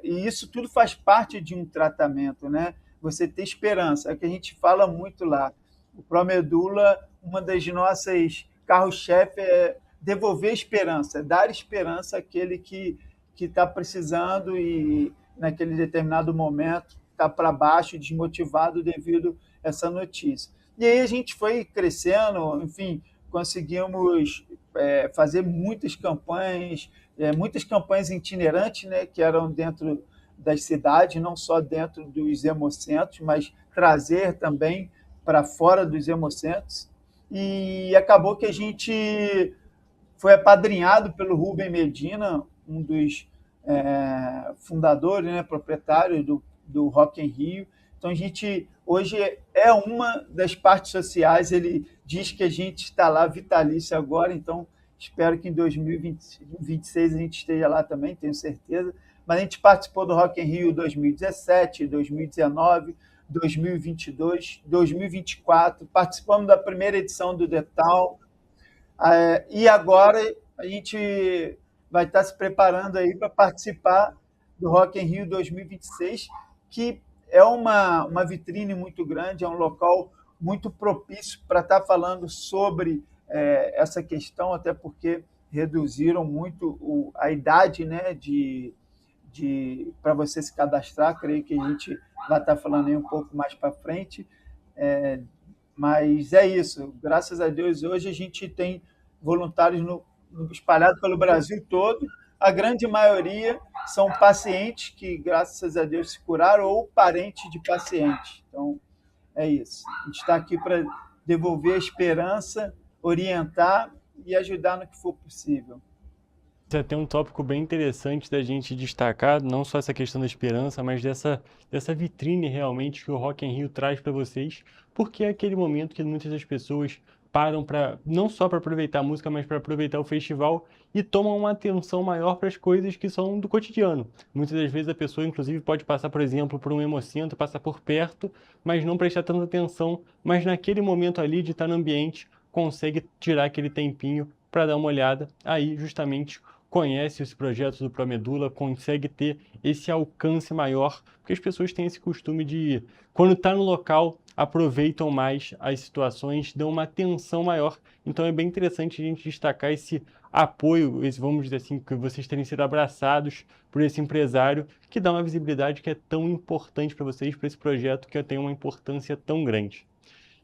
e isso tudo faz parte de um tratamento, né? Você ter esperança, é o que a gente fala muito lá. O Promedula, uma das nossas carro-chefe é devolver esperança, dar esperança àquele que está precisando e, naquele determinado momento, está para baixo, desmotivado devido a essa notícia. E aí a gente foi crescendo, enfim, conseguimos fazer muitas campanhas itinerantes, né, que eram dentro das cidades, não só dentro dos hemocentros, mas trazer também para fora dos hemocentros. E acabou que a gente foi apadrinhado pelo Rubem Medina, um dos fundadores, né, proprietário do Rock in Rio. Então, a gente hoje é uma das partes sociais, ele diz que a gente está lá vitalício agora, então espero que em 2026 a gente esteja lá também, tenho certeza. Mas a gente participou do Rock in Rio 2017, 2019, 2022, 2024, participamos da primeira edição do The Town, e agora a gente vai estar se preparando aí para participar do Rock in Rio 2026, que é uma vitrine muito grande, é um local muito propício para estar falando sobre essa questão, até porque reduziram muito a idade, né, para você se cadastrar. Creio que a gente vai estar falando aí um pouco mais para frente. Mas é isso. Graças a Deus, hoje a gente tem voluntários espalhados pelo Brasil todo. A grande maioria são pacientes que, graças a Deus, se curaram ou parentes de pacientes. Então, é isso. A gente está aqui para devolver a esperança, orientar e ajudar no que for possível. Você tem um tópico bem interessante da gente destacar, não só essa questão da esperança, mas dessa vitrine realmente que o Rock in Rio traz para vocês, porque é aquele momento que muitas das pessoas param não só para aproveitar a música, mas para aproveitar o festival e tomam uma atenção maior para as coisas que são do cotidiano. Muitas das vezes a pessoa, inclusive, pode passar, por exemplo, por um hemocentro, passar por perto, mas não prestar tanta atenção, mas naquele momento ali de estar no ambiente, consegue tirar aquele tempinho para dar uma olhada, aí justamente conhece esse projeto do Promedula, consegue ter esse alcance maior, porque as pessoas têm esse costume de, quando está no local, aproveitam mais as situações, dão uma atenção maior. Então é bem interessante a gente destacar esse apoio, vamos dizer assim, que vocês terem sido abraçados por esse empresário, que dá uma visibilidade que é tão importante para vocês, para esse projeto que tem uma importância tão grande.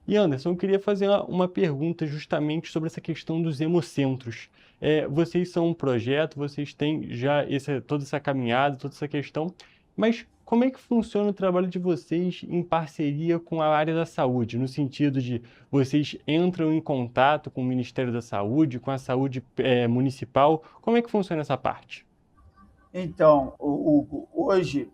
E Anderson, eu queria fazer uma pergunta justamente sobre essa questão dos hemocentros. Vocês são um projeto, vocês têm já toda essa caminhada, toda essa questão, mas como é que funciona o trabalho de vocês em parceria com a área da saúde, no sentido de vocês entram em contato com o Ministério da Saúde, com a saúde municipal? Como é que funciona essa parte? Então, Hugo, hoje,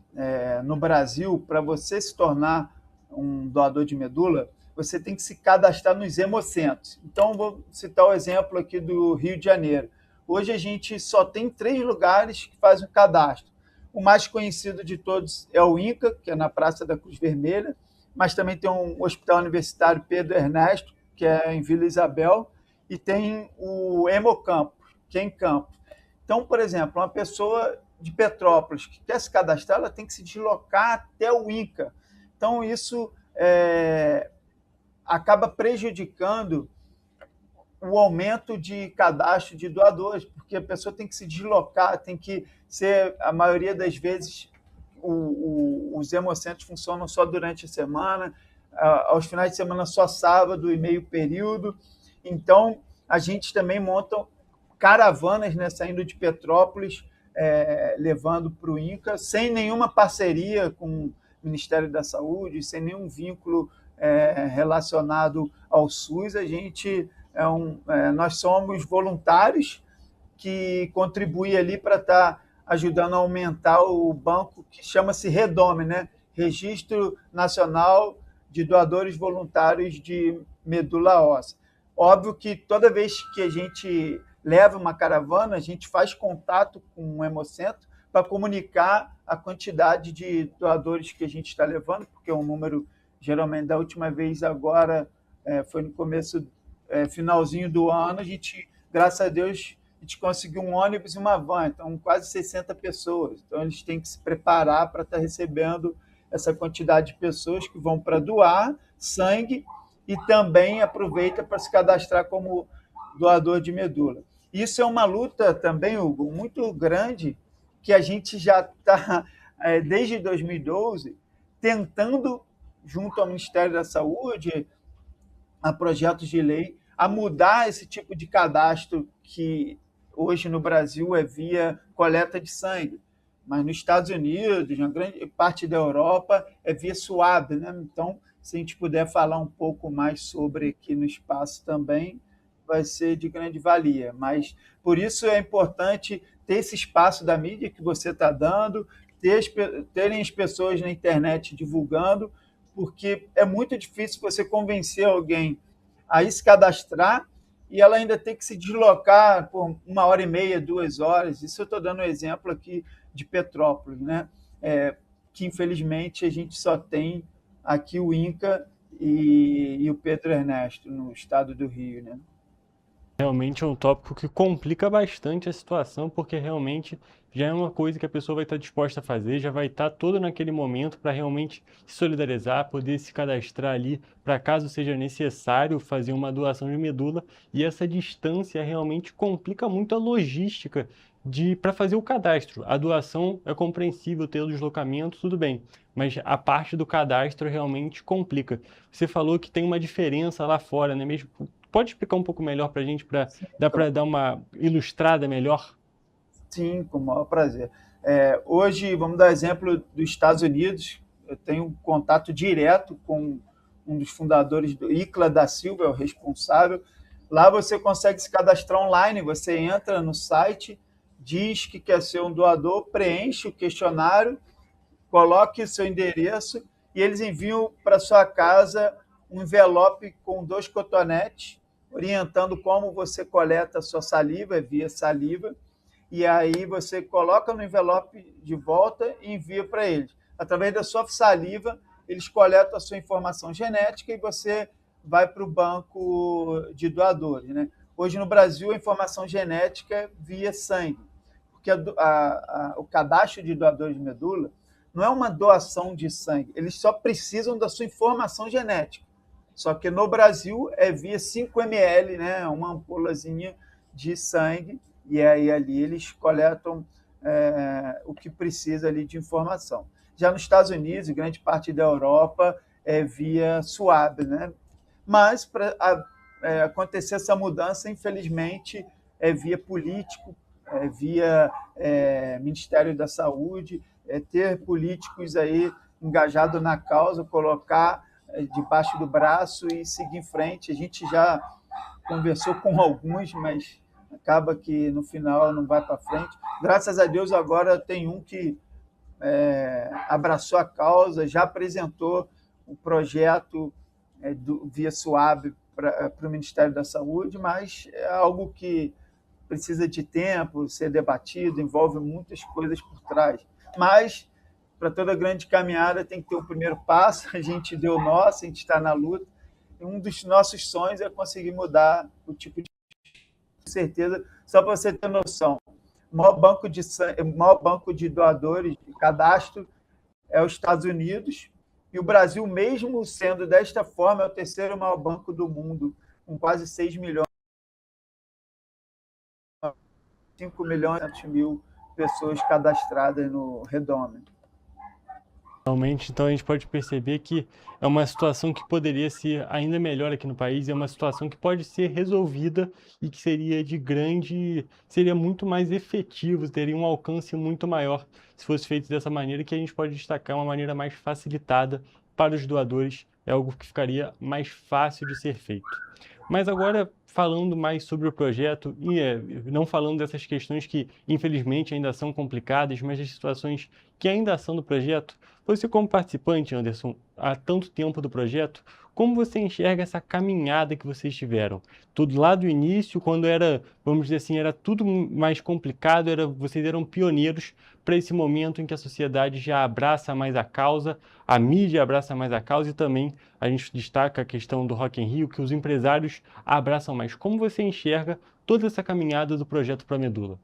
no Brasil, para você se tornar um doador de medula, você tem que se cadastrar nos hemocentros. Então, vou citar o exemplo aqui do Rio de Janeiro. Hoje a gente só tem 3 lugares que fazem o cadastro. O mais conhecido de todos é o INCA, que é na Praça da Cruz Vermelha, mas também tem um Hospital Universitário Pedro Ernesto, que é em Vila Isabel, e tem o Hemocampo, que é em Campos. Então, por exemplo, uma pessoa de Petrópolis que quer se cadastrar, ela tem que se deslocar até o INCA. Então, isso acaba prejudicando o aumento de cadastro de doadores, porque a pessoa tem que se deslocar, tem que ser, a maioria das vezes, os hemocentros funcionam só durante a semana, aos finais de semana só sábado e meio período. Então, a gente também monta caravanas, né, saindo de Petrópolis, levando para o INCA, sem nenhuma parceria com o Ministério da Saúde, sem nenhum vínculo relacionado ao SUS. A gente nós somos voluntários que contribuem ali para estar ajudando a aumentar o banco que chama-se REDOME, né? Registro Nacional de Doadores Voluntários de Medula Óssea. Óbvio que toda vez que a gente leva uma caravana, a gente faz contato com o Hemocentro para comunicar a quantidade de doadores que a gente está levando, porque é um número, geralmente, da última vez agora, foi no começo, finalzinho do ano, a gente, graças a Deus, a gente conseguiu um ônibus e uma van, então quase 60 pessoas. Então, eles têm que se preparar para estar recebendo essa quantidade de pessoas que vão para doar sangue e também aproveita para se cadastrar como doador de medula. Isso é uma luta também, Hugo, muito grande, que a gente já está, desde 2012, tentando, junto ao Ministério da Saúde, a projetos de lei, a mudar esse tipo de cadastro que hoje no Brasil é via coleta de sangue, mas nos Estados Unidos, na grande parte da Europa, é via SUAB, né? Então, se a gente puder falar um pouco mais sobre aqui no espaço também, vai ser de grande valia. Mas, por isso, é importante ter esse espaço da mídia que você está dando, terem as pessoas na internet divulgando, porque é muito difícil você convencer alguém a ir se cadastrar e ela ainda tem que se deslocar por 1h30, 2 horas. Isso eu estou dando um exemplo aqui de Petrópolis, né? Que, infelizmente, a gente só tem aqui o INCA e o Pedro Ernesto, no estado do Rio, né? Realmente é um tópico que complica bastante a situação, porque realmente já é uma coisa que a pessoa vai estar disposta a fazer, já vai estar todo naquele momento para realmente se solidarizar, poder se cadastrar ali, para caso seja necessário fazer uma doação de medula, e essa distância realmente complica muito a logística para fazer o cadastro. A doação é compreensível, ter o deslocamento, tudo bem, mas a parte do cadastro realmente complica. Você falou que tem uma diferença lá fora, né? Mesmo. Pode explicar um pouco melhor para a gente, para dar uma ilustrada melhor? Sim, com o maior prazer. Hoje, vamos dar exemplo dos Estados Unidos. Eu tenho contato direto com um dos fundadores do Icla da Silva, é o responsável. Lá você consegue se cadastrar online, você entra no site, diz que quer ser um doador, preenche o questionário, coloque o seu endereço e eles enviam para sua casa um envelope com 2 cotonetes, orientando como você coleta a sua saliva, via saliva, e aí você coloca no envelope de volta e envia para eles. Através da sua saliva, eles coletam a sua informação genética e você vai para o banco de doadores, né? Hoje no Brasil, a informação genética é via sangue, porque o cadastro de doadores de medula não é uma doação de sangue, eles só precisam da sua informação genética. Só que no Brasil é via 5 ml, né? Uma ampulazinha de sangue, e aí ali eles coletam o que precisa ali de informação. Já nos Estados Unidos e grande parte da Europa é via SUAB, né? Mas para acontecer essa mudança, infelizmente, é via político, via Ministério da Saúde, ter políticos aí engajados na causa, colocar debaixo do braço e seguir em frente. A gente já conversou com alguns, mas acaba que no final não vai para frente. Graças a Deus agora tem um que abraçou a causa, já apresentou um projeto via SUAB para o Ministério da Saúde, mas é algo que precisa de tempo, ser debatido, envolve muitas coisas por trás. Mas, para toda grande caminhada, tem que ter o primeiro passo, a gente deu o nosso, a gente está na luta, e um dos nossos sonhos é conseguir mudar o tipo de certeza. Só para você ter noção, o maior banco de doadores de cadastro é os Estados Unidos, e o Brasil, mesmo sendo desta forma, é o terceiro maior banco do mundo, com quase 6 milhões, 5 milhões e 100 mil pessoas cadastradas no Redome. Realmente, então a gente pode perceber que é uma situação que poderia ser ainda melhor aqui no país, é uma situação que pode ser resolvida e que seria muito mais efetivo, teria um alcance muito maior se fosse feito dessa maneira, que a gente pode destacar uma maneira mais facilitada para os doadores, é algo que ficaria mais fácil de ser feito. Mas agora, falando mais sobre o projeto, e não falando dessas questões que infelizmente ainda são complicadas, mas das situações que ainda são do projeto, você como participante, Anderson, há tanto tempo do projeto, como você enxerga essa caminhada que vocês tiveram? Tudo lá do início, quando era, vamos dizer assim, era tudo mais complicado, vocês eram pioneiros para esse momento em que a sociedade já abraça mais a causa, a mídia abraça mais a causa e também a gente destaca a questão do Rock in Rio, que os empresários abraçam mais. Como você enxerga toda essa caminhada do projeto Pró-Medula?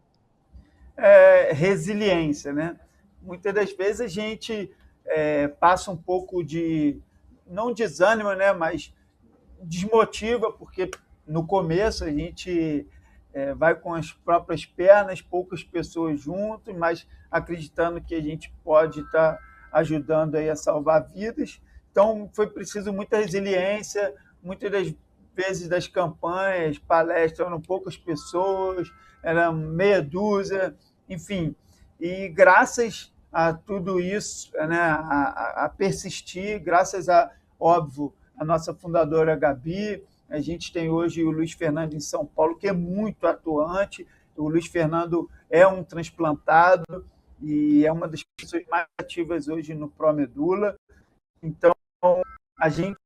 Resiliência, né? Muitas das vezes a gente passa um pouco de, não desânimo, né, mas desmotiva, porque no começo a gente vai com as próprias pernas, poucas pessoas juntos, mas acreditando que a gente pode estar ajudando aí a salvar vidas. Então, foi preciso muita resiliência, muitas das vezes das campanhas, palestras, eram poucas pessoas, eram meia dúzia, enfim. E graças a tudo isso, né, a persistir, graças a, óbvio, a nossa fundadora Gabi, a gente tem hoje o Luiz Fernando em São Paulo, que é muito atuante. O Luiz Fernando é um transplantado e é uma das pessoas mais ativas hoje no Pró-Medula. Então, a gente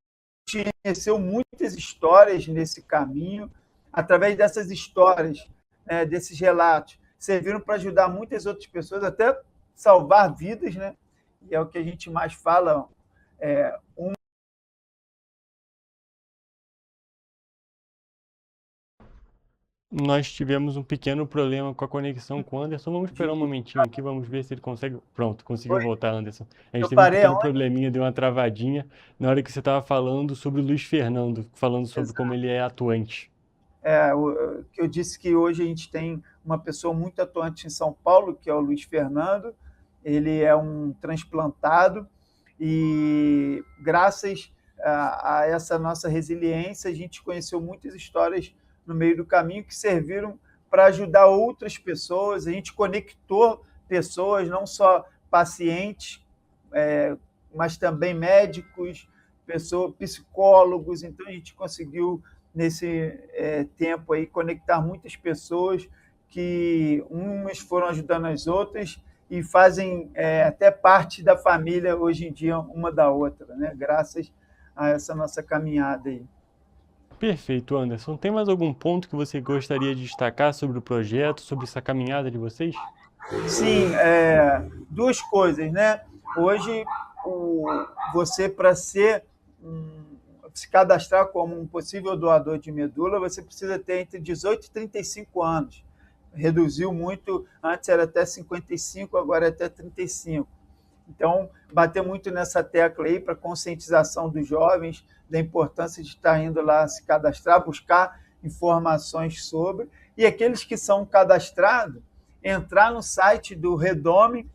conheceu muitas histórias nesse caminho. Através dessas histórias, desses relatos, serviram para ajudar muitas outras pessoas, até salvar vidas, né? E é o que a gente mais fala. Nós tivemos um pequeno problema com a conexão com o Anderson. Vamos esperar um momentinho aqui, vamos ver se ele consegue. Pronto, conseguiu voltar, Anderson. A gente teve um pequeno probleminha, deu uma travadinha na hora que você estava falando sobre o Luiz Fernando, falando sobre como ele é atuante. Eu disse que hoje a gente tem uma pessoa muito atuante em São Paulo, que é o Luiz Fernando. Ele é um transplantado e, graças a essa nossa resiliência, a gente conheceu muitas histórias no meio do caminho que serviram para ajudar outras pessoas. A gente conectou pessoas, não só pacientes, mas também médicos, psicólogos. Então, a gente conseguiu, nesse tempo aí, conectar muitas pessoas que umas foram ajudando as outras e fazem até parte da família hoje em dia, uma da outra, né? Graças a essa nossa caminhada aí. Perfeito, Anderson. Tem mais algum ponto que você gostaria de destacar sobre o projeto, sobre essa caminhada de vocês? Sim, duas coisas, né? Hoje, você, para se cadastrar como um possível doador de medula, você precisa ter entre 18 e 35 anos. Reduziu muito, antes era até 55, agora é até 35. Então, bater muito nessa tecla aí para conscientização dos jovens, da importância de estar indo lá se cadastrar, buscar informações sobre, e aqueles que são cadastrados, entrar no site do Redome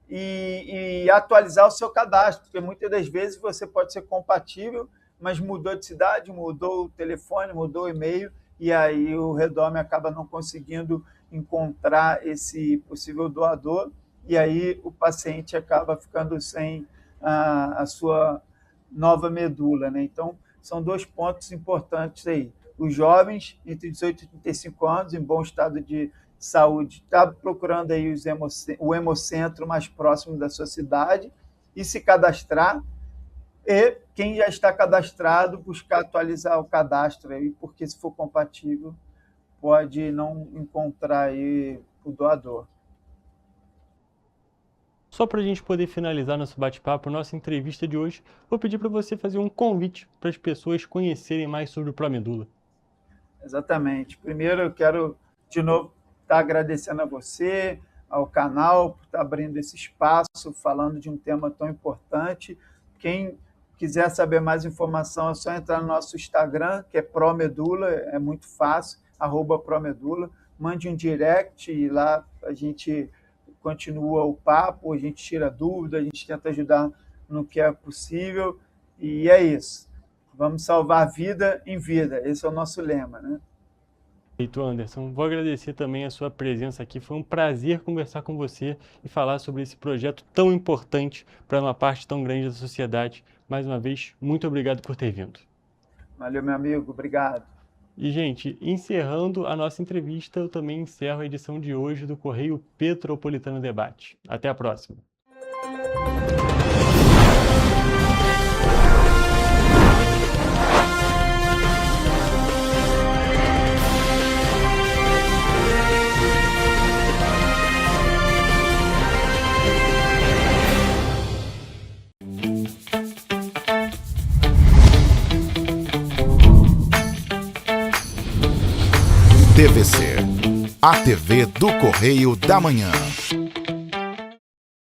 e atualizar o seu cadastro, porque muitas das vezes você pode ser compatível, mas mudou de cidade, mudou o telefone, mudou o e-mail, e aí o Redome acaba não conseguindo encontrar esse possível doador, e aí o paciente acaba ficando sem a sua nova medula, né? Então, são 2 pontos importantes aí. Os jovens entre 18 e 35 anos, em bom estado de saúde, está procurando aí o hemocentro mais próximo da sua cidade e se cadastrar. E quem já está cadastrado, buscar atualizar o cadastro aí, porque se for compatível, pode não encontrar aí o doador. Só para a gente poder finalizar nosso bate-papo, nossa entrevista de hoje, vou pedir para você fazer um convite para as pessoas conhecerem mais sobre o Promedula. Exatamente. Primeiro, eu quero, de novo, estar agradecendo a você, ao canal, por estar abrindo esse espaço, falando de um tema tão importante. Quem quiser saber mais informação, é só entrar no nosso Instagram, que é Promedula, é muito fácil, @Promedula. Mande um direct e lá a gente continua o papo, a gente tira dúvida, a gente tenta ajudar no que é possível, e é isso. Vamos salvar vida em vida, esse é o nosso lema, né? Perfeito, Anderson. Vou agradecer também a sua presença aqui. Foi um prazer conversar com você e falar sobre esse projeto tão importante para uma parte tão grande da sociedade. Mais uma vez, muito obrigado por ter vindo. Valeu, meu amigo. Obrigado. E, gente, encerrando a nossa entrevista, eu também encerro a edição de hoje do Correio Petropolitano Debate. Até a próxima. TVC, a TV do Correio da Manhã.